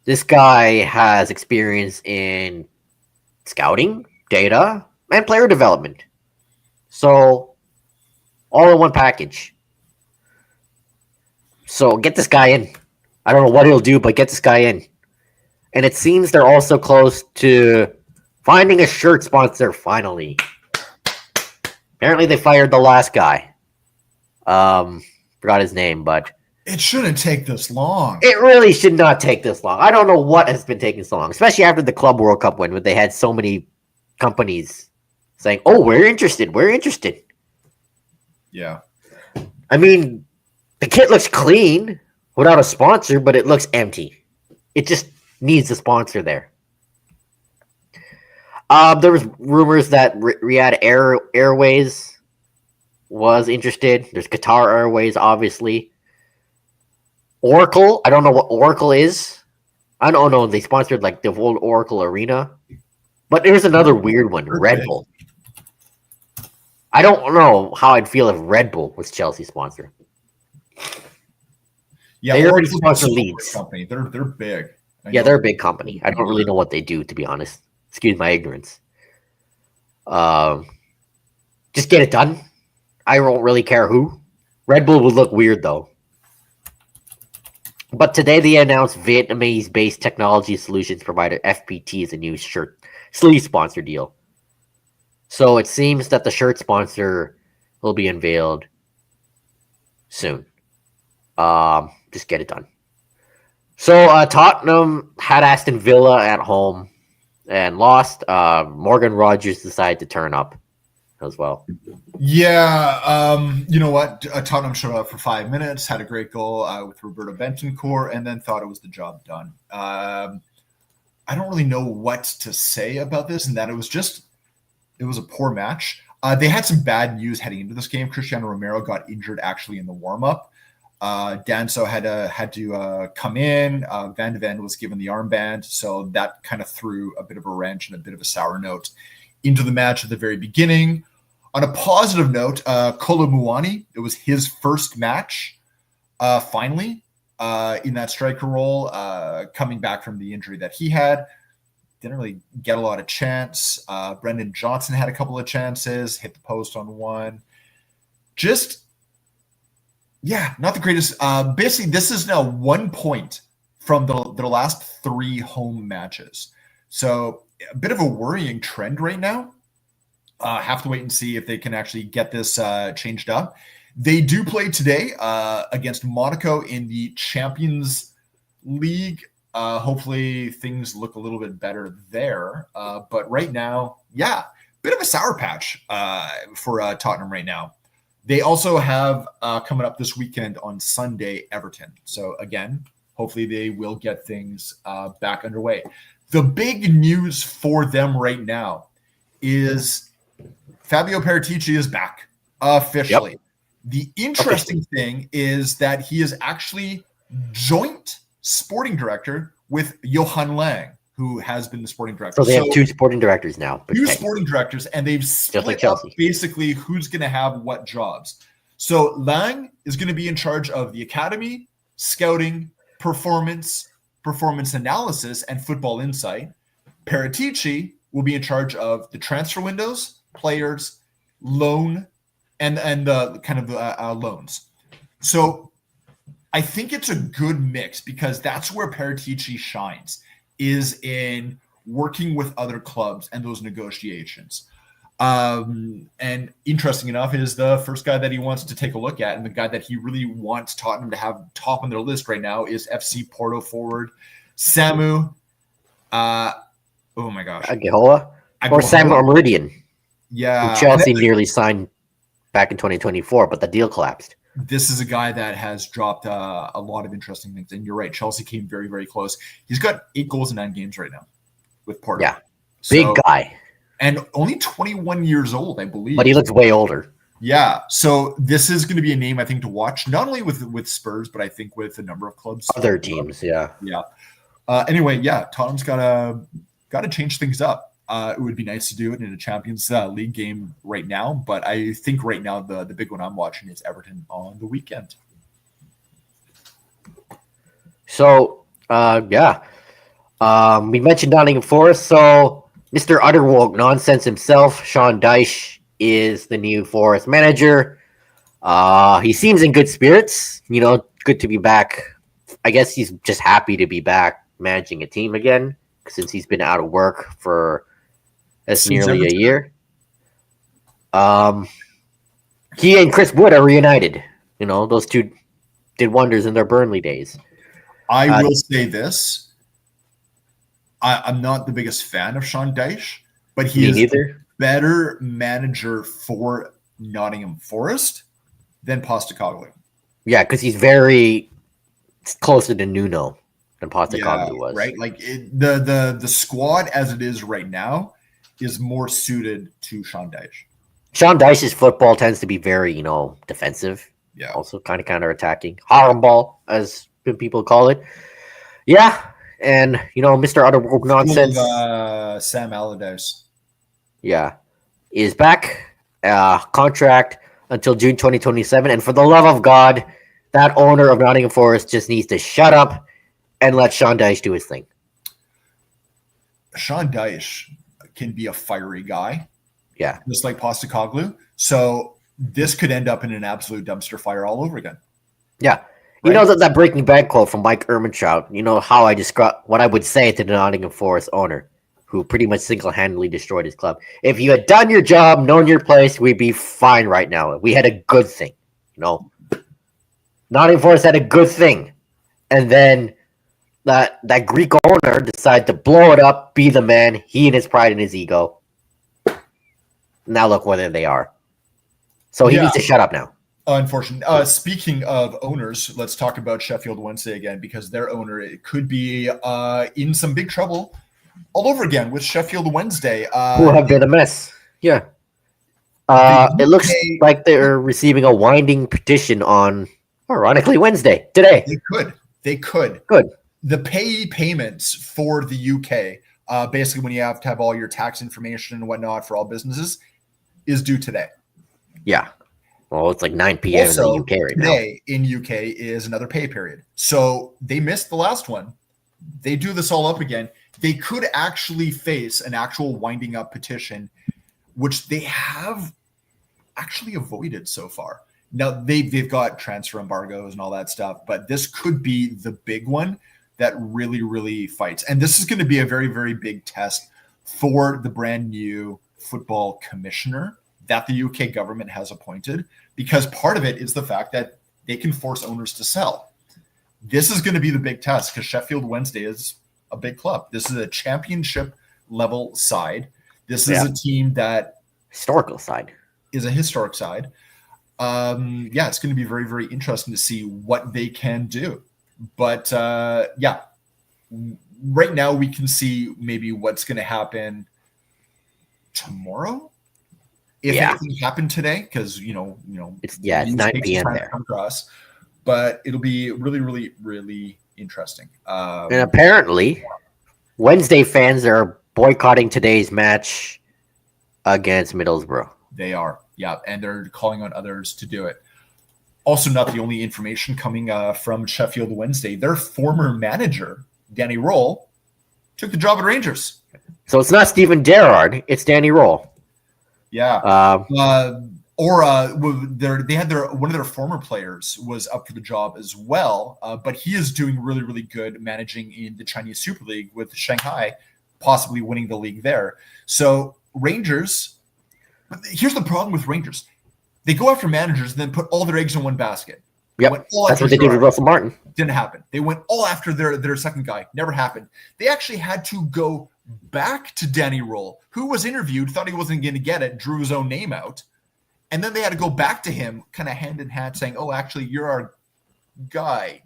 [SPEAKER 1] this guy has experience in scouting, data, and player development. So, all in one package. So, get this guy in. I don't know what he'll do, but get this guy in. And it seems they're also close to finding a shirt sponsor, finally. Apparently, they fired the last guy. Forgot his name, but...
[SPEAKER 2] It shouldn't take this long.
[SPEAKER 1] It really should not take this long. I don't know what has been taking so long, especially after the Club World Cup win, where they had so many companies saying, "Oh, we're interested. We're interested."
[SPEAKER 2] Yeah.
[SPEAKER 1] The kit looks clean without a sponsor, but it looks empty. It just needs a sponsor there. There was rumors that Riyadh Airways was interested. There's Qatar Airways, obviously. Oracle, I don't know what Oracle is. I don't know. They sponsored like the old Oracle Arena. But there's another weird one, Red Bull. I don't know how I'd feel if Red Bull was Chelsea's sponsor.
[SPEAKER 2] Yeah,
[SPEAKER 1] they already sponsor Leeds.
[SPEAKER 2] Company. They're big.
[SPEAKER 1] Yeah, they're a big company. I don't really know what they do, to be honest. Excuse my ignorance. Just get it done. I don't really care who. Red Bull would look weird, though. But today they announced Vietnamese-based technology solutions provider FPT is a new shirt sleeve sponsor deal. So it seems that the shirt sponsor will be unveiled soon. Just get it done. So Tottenham had Aston Villa at home and lost. Morgan Rogers decided to turn up as well.
[SPEAKER 2] Yeah, you know what? Tottenham showed up for 5 minutes, had a great goal with Roberto Bentancur, and then thought it was the job done. I don't really know what to say about this, and that it was a poor match. They had some bad news heading into this game. Cristiano Romero got injured actually in the warm-up. Danso had to come in. Van de Ven was given the armband, so that kind of threw a bit of a wrench and a bit of a sour note into the match at the very beginning. On a positive note, Kolomuani, it was his first match, finally, in that striker role, coming back from the injury that he had. Didn't really get a lot of chance. Brendan Johnson had a couple of chances, hit the post on one. Just, yeah, not the greatest. Basically, this is now 1 point from the last 3 home matches. So a bit of a worrying trend right now. Have to wait and see if they can actually get this changed up. They do play today against Monaco in the Champions League. Hopefully things look a little bit better there. But right now, yeah, bit of a sour patch for Tottenham right now. They also have coming up this weekend on Sunday, Everton. So again, hopefully they will get things back underway. The big news for them right now is Fabio Paratici is back officially. Yep. The interesting thing is that he is actually joint sporting director with Johan Lang, who has been the sporting director.
[SPEAKER 1] So they have 2 sporting directors now.
[SPEAKER 2] Two sporting directors, and they've split up basically who's going to have what jobs. So Lang is going to be in charge of the academy, scouting, performance analysis, and football insight. Paratici will be in charge of the transfer windows, players, loan, and the kind of loans. So I think it's a good mix because that's where Paratici shines, is in working with other clubs and those negotiations. And interesting enough, is the first guy that he wants to take a look at, and the guy that he really wants Tottenham to have top on their list right now is FC Porto forward Samu. Oh my gosh,
[SPEAKER 1] Aguihoa or Samu Meridian.
[SPEAKER 2] Yeah,
[SPEAKER 1] who Chelsea nearly signed back in 2024, but the deal collapsed.
[SPEAKER 2] This is a guy that has dropped a lot of interesting things. And you're right, Chelsea came very, very close. He's got 8 goals in 9 games right now with Porto.
[SPEAKER 1] Yeah, big guy.
[SPEAKER 2] And only 21 years old, I believe.
[SPEAKER 1] But he looks way older.
[SPEAKER 2] Yeah, so this is going to be a name, I think, to watch, not only with Spurs, but I think with a number of clubs.
[SPEAKER 1] Other teams, yeah.
[SPEAKER 2] Yeah. Anyway, yeah, Tottenham's got to change things up. It would be nice to do it in a Champions League game right now, but I think right now the big one I'm watching is Everton on the weekend.
[SPEAKER 1] So, we mentioned Nottingham Forest. So, Mr. Utterwoke Nonsense himself, Sean Dyche, is the new Forest manager. He seems in good spirits. Good to be back. I guess he's just happy to be back managing a team again since he's been out of work for nearly a year. He and Chris Wood are reunited. Those two did wonders in their Burnley days.
[SPEAKER 2] I will say this. I'm not the biggest fan of Sean Dyche, but he is a better manager for Nottingham Forest than Postecoglou.
[SPEAKER 1] Yeah, because he's very closer to Nuno than Postecoglou was.
[SPEAKER 2] Right? Like the squad as it is right now is more suited to Sean Dyche.
[SPEAKER 1] Sean Dyche's football tends to be very, defensive.
[SPEAKER 2] Yeah.
[SPEAKER 1] Also kind of counter-attacking. Hornball, as people call it. Yeah. And, Mr. Utterwoke Nonsense.
[SPEAKER 2] Sam Allardyce.
[SPEAKER 1] Yeah. Is back. Contract until June 2027. And for the love of God, that owner of Nottingham Forest just needs to shut up and let Sean Dyche do his thing.
[SPEAKER 2] Sean Dyche can be a fiery guy.
[SPEAKER 1] Yeah.
[SPEAKER 2] Just like Postecoglou. So this could end up in an absolute dumpster fire all over again.
[SPEAKER 1] Yeah. Right? That Breaking Bad quote from Mike Ehrmantraut, how I describe what I would say to the Nottingham Forest owner, who pretty much single-handedly destroyed his club. If you had done your job, known your place, we'd be fine right now. We had a good thing, Nottingham Forest had a good thing. And then that Greek owner decided to blow it up, be the man, he and his pride and his ego. Now look where they are. So he needs to shut up now.
[SPEAKER 2] Unfortunately. Speaking of owners, let's talk about Sheffield Wednesday again, because their owner could be in some big trouble all over again with Sheffield Wednesday.
[SPEAKER 1] Who have been a mess. Yeah. It looks like they're receiving a winding petition on, ironically, Wednesday, today.
[SPEAKER 2] They could.
[SPEAKER 1] Good.
[SPEAKER 2] The payee payments for the UK, basically when you have to have all your tax information and whatnot for all businesses, is due today.
[SPEAKER 1] Yeah. Well, it's like 9 p.m. in the
[SPEAKER 2] Also,
[SPEAKER 1] UK right now.
[SPEAKER 2] today in UK is another pay period. So they missed the last one. They do this all up again. They could actually face an actual winding up petition, which they have actually avoided so far. Now they've got transfer embargoes and all that stuff, but this could be the big one that really fights. And this is going to be a very big test for the brand new football commissioner that the UK government has appointed, because part of it is the fact that they can force owners to sell. This is going to be the big test because Sheffield Wednesday is a big club. This is a championship level side. This is a team that
[SPEAKER 1] historical side
[SPEAKER 2] is a historic side. It's going to be very interesting to see what they can do. But right now we can see maybe what's going to happen tomorrow. If anything happened today, because
[SPEAKER 1] it's 9 p.m. there.
[SPEAKER 2] Come across, but it'll be really interesting.
[SPEAKER 1] And apparently, Wednesday fans are boycotting today's match against Middlesbrough.
[SPEAKER 2] They are, and they're calling on others to do it. Also, not the only information coming from Sheffield Wednesday. Their former manager, Danny Roll, took the job at Rangers.
[SPEAKER 1] So it's not Steven Gerrard; it's Danny Roll.
[SPEAKER 2] Yeah. They had one of their former players was up for the job as well, but he is doing really good managing in the Chinese Super League with Shanghai, possibly winning the league there. So Rangers, here's the problem with Rangers. They go after managers and then put all their eggs in one basket.
[SPEAKER 1] Yep, that's what they did with Russell Martin.
[SPEAKER 2] Didn't happen. They went all after their second guy. Never happened. They actually had to go back to Danny Roll, who was interviewed, thought he wasn't going to get it, drew his own name out. And then they had to go back to him kind of hand in hand saying, oh, actually, you're our guy,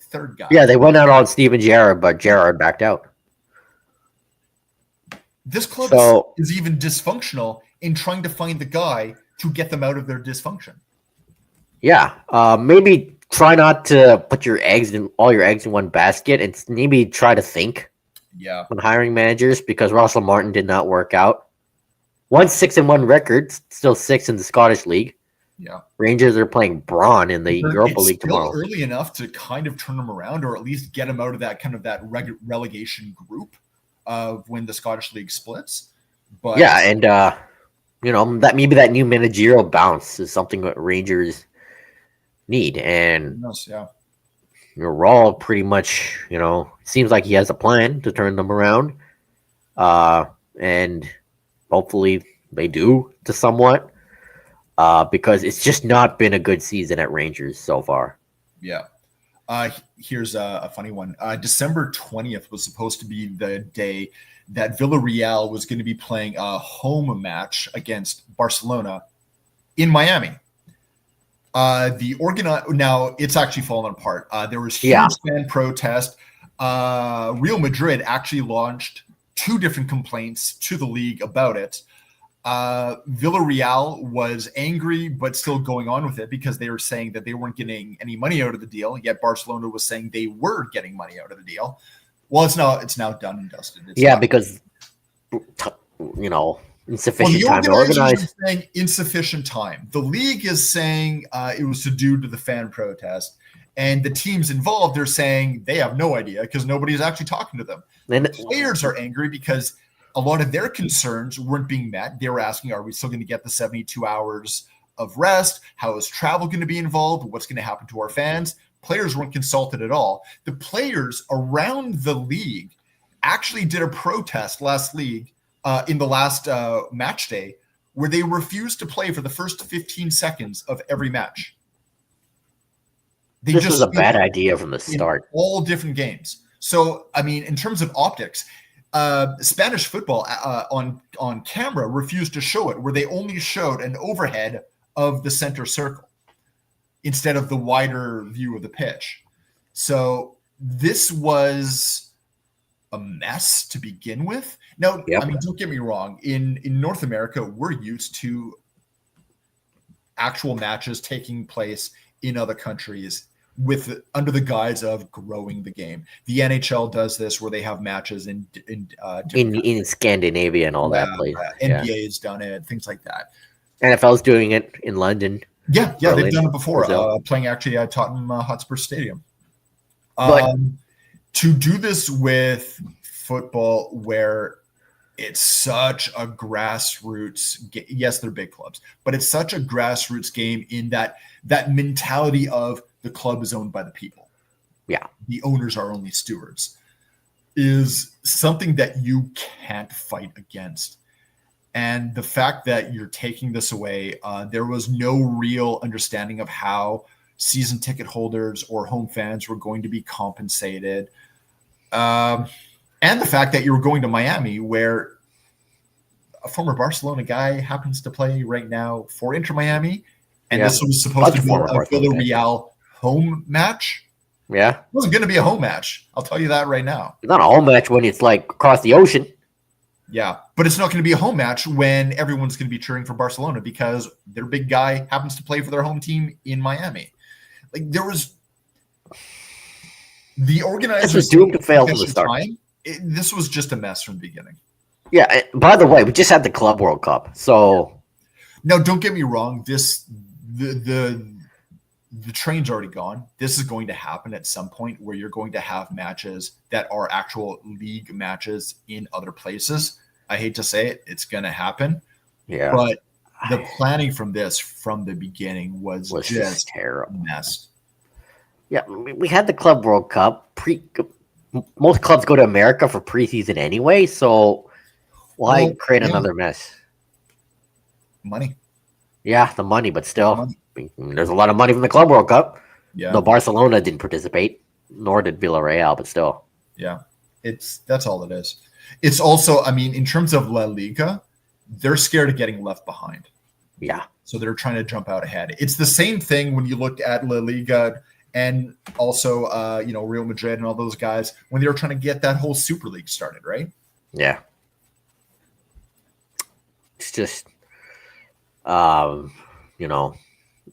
[SPEAKER 2] third guy.
[SPEAKER 1] Yeah, they went out on Steven Gerrard, but Gerrard backed out.
[SPEAKER 2] This club is even dysfunctional in trying to find the guy to get them out of their dysfunction.
[SPEAKER 1] Yeah, maybe try not to put all your eggs in one basket, and maybe try to think.
[SPEAKER 2] Yeah,
[SPEAKER 1] on hiring managers, because Russell Martin did not work out. 6-1 record, still 6th in the Scottish League.
[SPEAKER 2] Yeah,
[SPEAKER 1] Rangers are playing Braun in the Europa League tomorrow.
[SPEAKER 2] Early enough to kind of turn them around, or at least get them out of that kind of that relegation group of when the Scottish League splits. But
[SPEAKER 1] and that maybe that new managerial bounce is something that Rangers need. And Raw pretty much, seems like he has a plan to turn them around. And hopefully they do to somewhat. Because it's just not been a good season at Rangers so far.
[SPEAKER 2] Yeah. Here's a funny one. December 20th was supposed to be the day that Villarreal was going to be playing a home match against Barcelona in Miami. Now it's actually fallen apart. There was huge fan protest. Real Madrid actually launched 2 different complaints to the league about it. Villarreal was angry, but still going on with it because they were saying that they weren't getting any money out of the deal. Yet Barcelona was saying they were getting money out of the deal. Well, it's now done and dusted.
[SPEAKER 1] Because insufficient time to organize.
[SPEAKER 2] Is saying insufficient time. The league is saying it was due to the fan protest, and the teams involved are saying they have no idea because nobody's actually talking to them. And the players are angry because a lot of their concerns weren't being met. They were asking, are we still going to get the 72 hours of rest? How is travel going to be involved? What's going to happen to our fans? Players weren't consulted at all. The players around the league actually did a protest in the last match day where they refused to play for the first 15 seconds of every match.
[SPEAKER 1] This was a bad idea from the start.
[SPEAKER 2] All different games. So, I mean, in terms of optics, Spanish football on camera refused to show it, where they only showed an overhead of the center circle instead of the wider view of the pitch. So this was a mess to begin with. Now, I mean, don't get me wrong. In North America, we're used to actual matches taking place in other countries under the guise of growing the game. The NHL does this where they have matches in
[SPEAKER 1] Scandinavia and all that place.
[SPEAKER 2] NBA has done it, things like that.
[SPEAKER 1] NFL's doing it in London.
[SPEAKER 2] Yeah,
[SPEAKER 1] Berlin,
[SPEAKER 2] they've done it before.
[SPEAKER 1] Brazil.
[SPEAKER 2] Playing actually at Tottenham Hotspur Stadium.
[SPEAKER 1] But
[SPEAKER 2] To do this with football, where it's such a grassroots yes, they're big clubs, but it's such a grassroots game in that mentality of the club is owned by the people.
[SPEAKER 1] Yeah.
[SPEAKER 2] The owners are only stewards is something that you can't fight against. And the fact that you're taking this away, there was no real understanding of how season ticket holders or home fans were going to be compensated. And the fact that you were going to Miami, where a former Barcelona guy happens to play right now for Inter Miami, and this was supposed to be a Villarreal home match.
[SPEAKER 1] Yeah.
[SPEAKER 2] It wasn't going to be a home match. I'll tell you that right now.
[SPEAKER 1] It's not a home match when it's like across the ocean.
[SPEAKER 2] Yeah, but it's not going to be a home match when everyone's going to be cheering for Barcelona because their big guy happens to play for their home team in Miami. Like there was the organizers.
[SPEAKER 1] This was doomed to fail from the start.
[SPEAKER 2] This was just a mess from the beginning.
[SPEAKER 1] Yeah. By the way, we just had the Club World Cup, so
[SPEAKER 2] now don't get me wrong. The train's already gone. This is going to happen at some point where you're going to have matches that are actual league matches in other places. I hate to say it, it's going to happen.
[SPEAKER 1] Yeah.
[SPEAKER 2] But the planning from the beginning was just
[SPEAKER 1] terrible.
[SPEAKER 2] Messed.
[SPEAKER 1] Yeah, we had the Club World Cup. Most clubs go to America for preseason anyway, so why create another mess?
[SPEAKER 2] Money.
[SPEAKER 1] Yeah, the money, but still. There's a lot of money from the Club World Cup.
[SPEAKER 2] Yeah.
[SPEAKER 1] No, Barcelona didn't participate, nor did Villarreal, but still.
[SPEAKER 2] Yeah. That's all it is. It's also, I mean, in terms of La Liga, they're scared of getting left behind.
[SPEAKER 1] Yeah.
[SPEAKER 2] So they're trying to jump out ahead. It's the same thing when you looked at La Liga and also Real Madrid and all those guys when they were trying to get that whole Super League started, right?
[SPEAKER 1] Yeah. It's just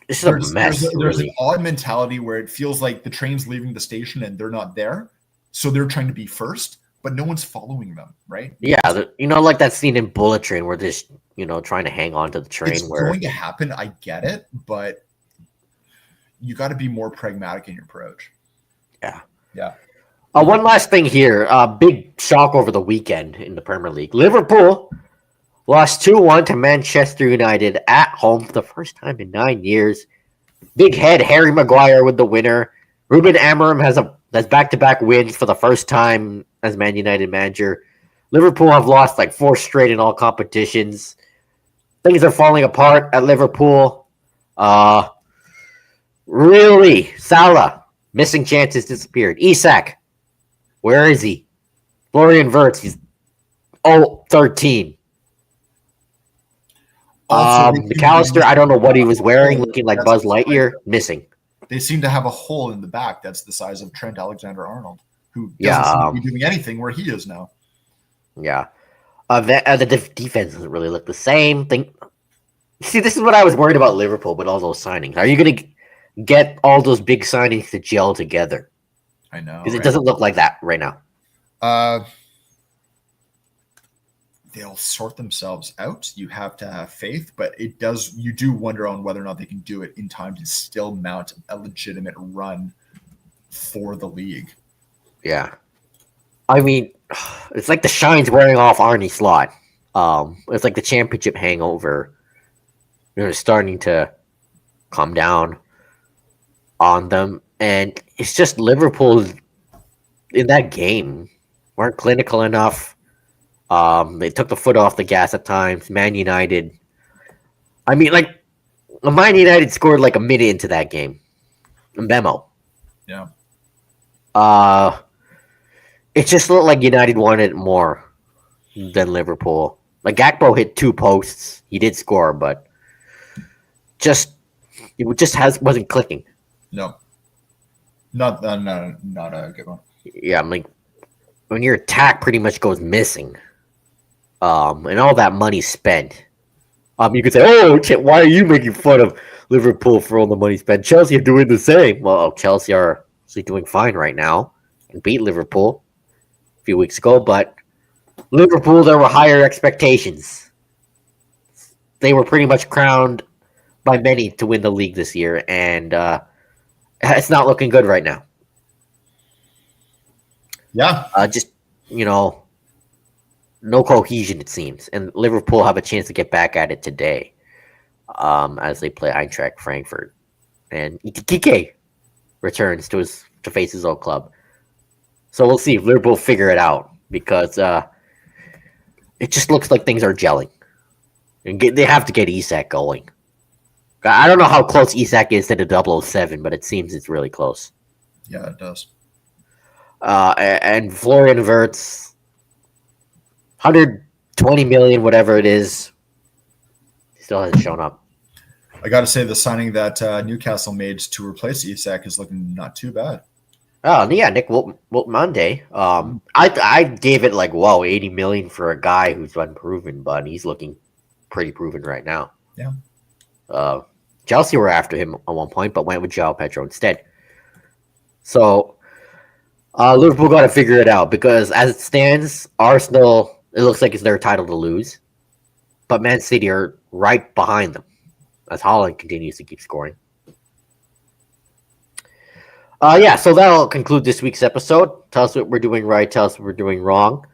[SPEAKER 1] it's a mess.
[SPEAKER 2] There's an odd mentality where it feels like the train's leaving the station and they're not there. So they're trying to be first, but no one's following them, right?
[SPEAKER 1] Yeah, like that scene in Bullet Train where they're just, trying to hang on to the train.
[SPEAKER 2] It's going to happen, I get it, but you got to be more pragmatic in your approach.
[SPEAKER 1] Yeah.
[SPEAKER 2] Yeah.
[SPEAKER 1] One last thing here. Big shock over the weekend in the Premier League. Liverpool lost 2-1 to Manchester United at home for the first time in 9 years. Big head Harry Maguire with the winner. Ruben Amorim has back-to-back wins for the first time as Man United manager. Liverpool have lost like 4 straight in all competitions. Things are falling apart at Liverpool. Really, Salah, missing chances disappeared. Isak, where is he? Florian Wirtz, he's 13. McAllister, I don't know what he was wearing, looking like Buzz Lightyear, missing.
[SPEAKER 2] They seem to have a hole in the back that's the size of Trent Alexander-Arnold, who doesn't seem to be doing anything where he is now.
[SPEAKER 1] Yeah. The defense doesn't really look the same. See, this is what I was worried about Liverpool with all those signings. Are you going to get all those big signings to gel together?
[SPEAKER 2] I know.
[SPEAKER 1] Because it doesn't look like that right now.
[SPEAKER 2] They'll sort themselves out. You have to have faith, but you do wonder on whether or not they can do it in time to still mount a legitimate run for the league.
[SPEAKER 1] Yeah. I mean, it's like the shine's wearing off Arne Slot. It's like the championship hangover. Starting to come down on them. And it's just Liverpool in that game weren't clinical enough. They took the foot off the gas at times. Man United. I mean, like, Man United scored like a minute into that game. Mbemo.
[SPEAKER 2] Yeah.
[SPEAKER 1] It just looked like United wanted it more than Liverpool. Like, Gakpo hit 2 posts. He did score, but wasn't clicking.
[SPEAKER 2] No. Not a good one.
[SPEAKER 1] Yeah, I'm like, when your attack pretty much goes missing, and all that money spent, you could say, "Oh, why are you making fun of Liverpool for all the money spent? Chelsea are doing the same." Well, Chelsea are actually doing fine right now and beat Liverpool a few weeks ago, but Liverpool, there were higher expectations. they were pretty much crowned by many to win the league this year, and it's not looking good right now.
[SPEAKER 2] Yeah.
[SPEAKER 1] Just, you know, no cohesion, it seems. And Liverpool have a chance to get back at it today as they play Eintracht Frankfurt. And Kike returns to face his old club. So we'll see if Liverpool figure it out, because it just looks like things are gelling. And they have to get Isak going. I don't know how close Isak is to the 007, but it seems it's really close.
[SPEAKER 2] Yeah, it does.
[SPEAKER 1] And Florian Wirtz, 120 million, whatever it is, still hasn't shown up.
[SPEAKER 2] I got to say, the signing that Newcastle made to replace Isak is looking not too bad.
[SPEAKER 1] Oh yeah, Nick Monday. I gave it like 80 million for a guy who's unproven, but he's looking pretty proven right now.
[SPEAKER 2] Yeah.
[SPEAKER 1] Chelsea were after him at one point, but went with João Pedro instead. So Liverpool got to figure it out, because as it stands, Arsenal, it looks like it's their title to lose, but Man City are right behind them as Haaland continues to keep scoring. So that'll conclude this week's episode. Tell us what we're doing right. Tell us what we're doing wrong.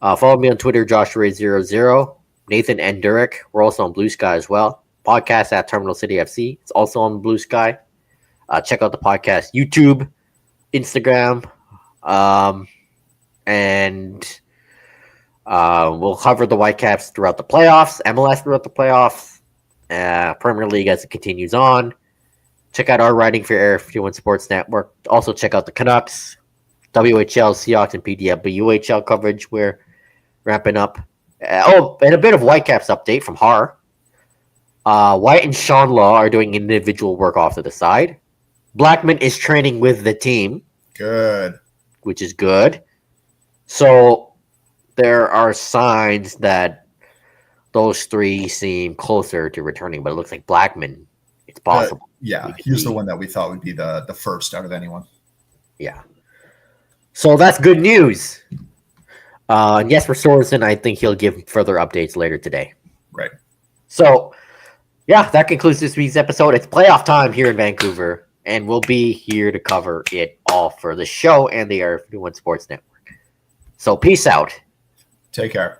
[SPEAKER 1] Follow me on Twitter, JoshuaRay00. Nathan and Durek. We're also on Blue Sky as well. Podcast at Terminal City FC. It's also on Blue Sky. Check out the podcast YouTube, Instagram, and we'll cover the Whitecaps throughout the playoffs, MLS throughout the playoffs, Premier League as it continues on. Check out our writing for Area 51 Sports Network. Also check out the Canucks, WHL, Seahawks, and PDWHL coverage. We're wrapping up. And a bit of Whitecaps update from Har. White and Sean Law are doing individual work off to the side. Blackman is training with the team.
[SPEAKER 2] Good.
[SPEAKER 1] Which is good. So there are signs that those three seem closer to returning, but it looks like Blackman, it's possible.
[SPEAKER 2] Yeah, he's the one that we thought would be the first out of anyone.
[SPEAKER 1] Yeah. So that's good news. And Jesper Sorensen, I think he'll give further updates later today.
[SPEAKER 2] Right.
[SPEAKER 1] So, yeah, that concludes this week's episode. It's playoff time here in Vancouver, and we'll be here to cover it all for the show and the Area 51 Sports Network. So, peace out.
[SPEAKER 2] Take care.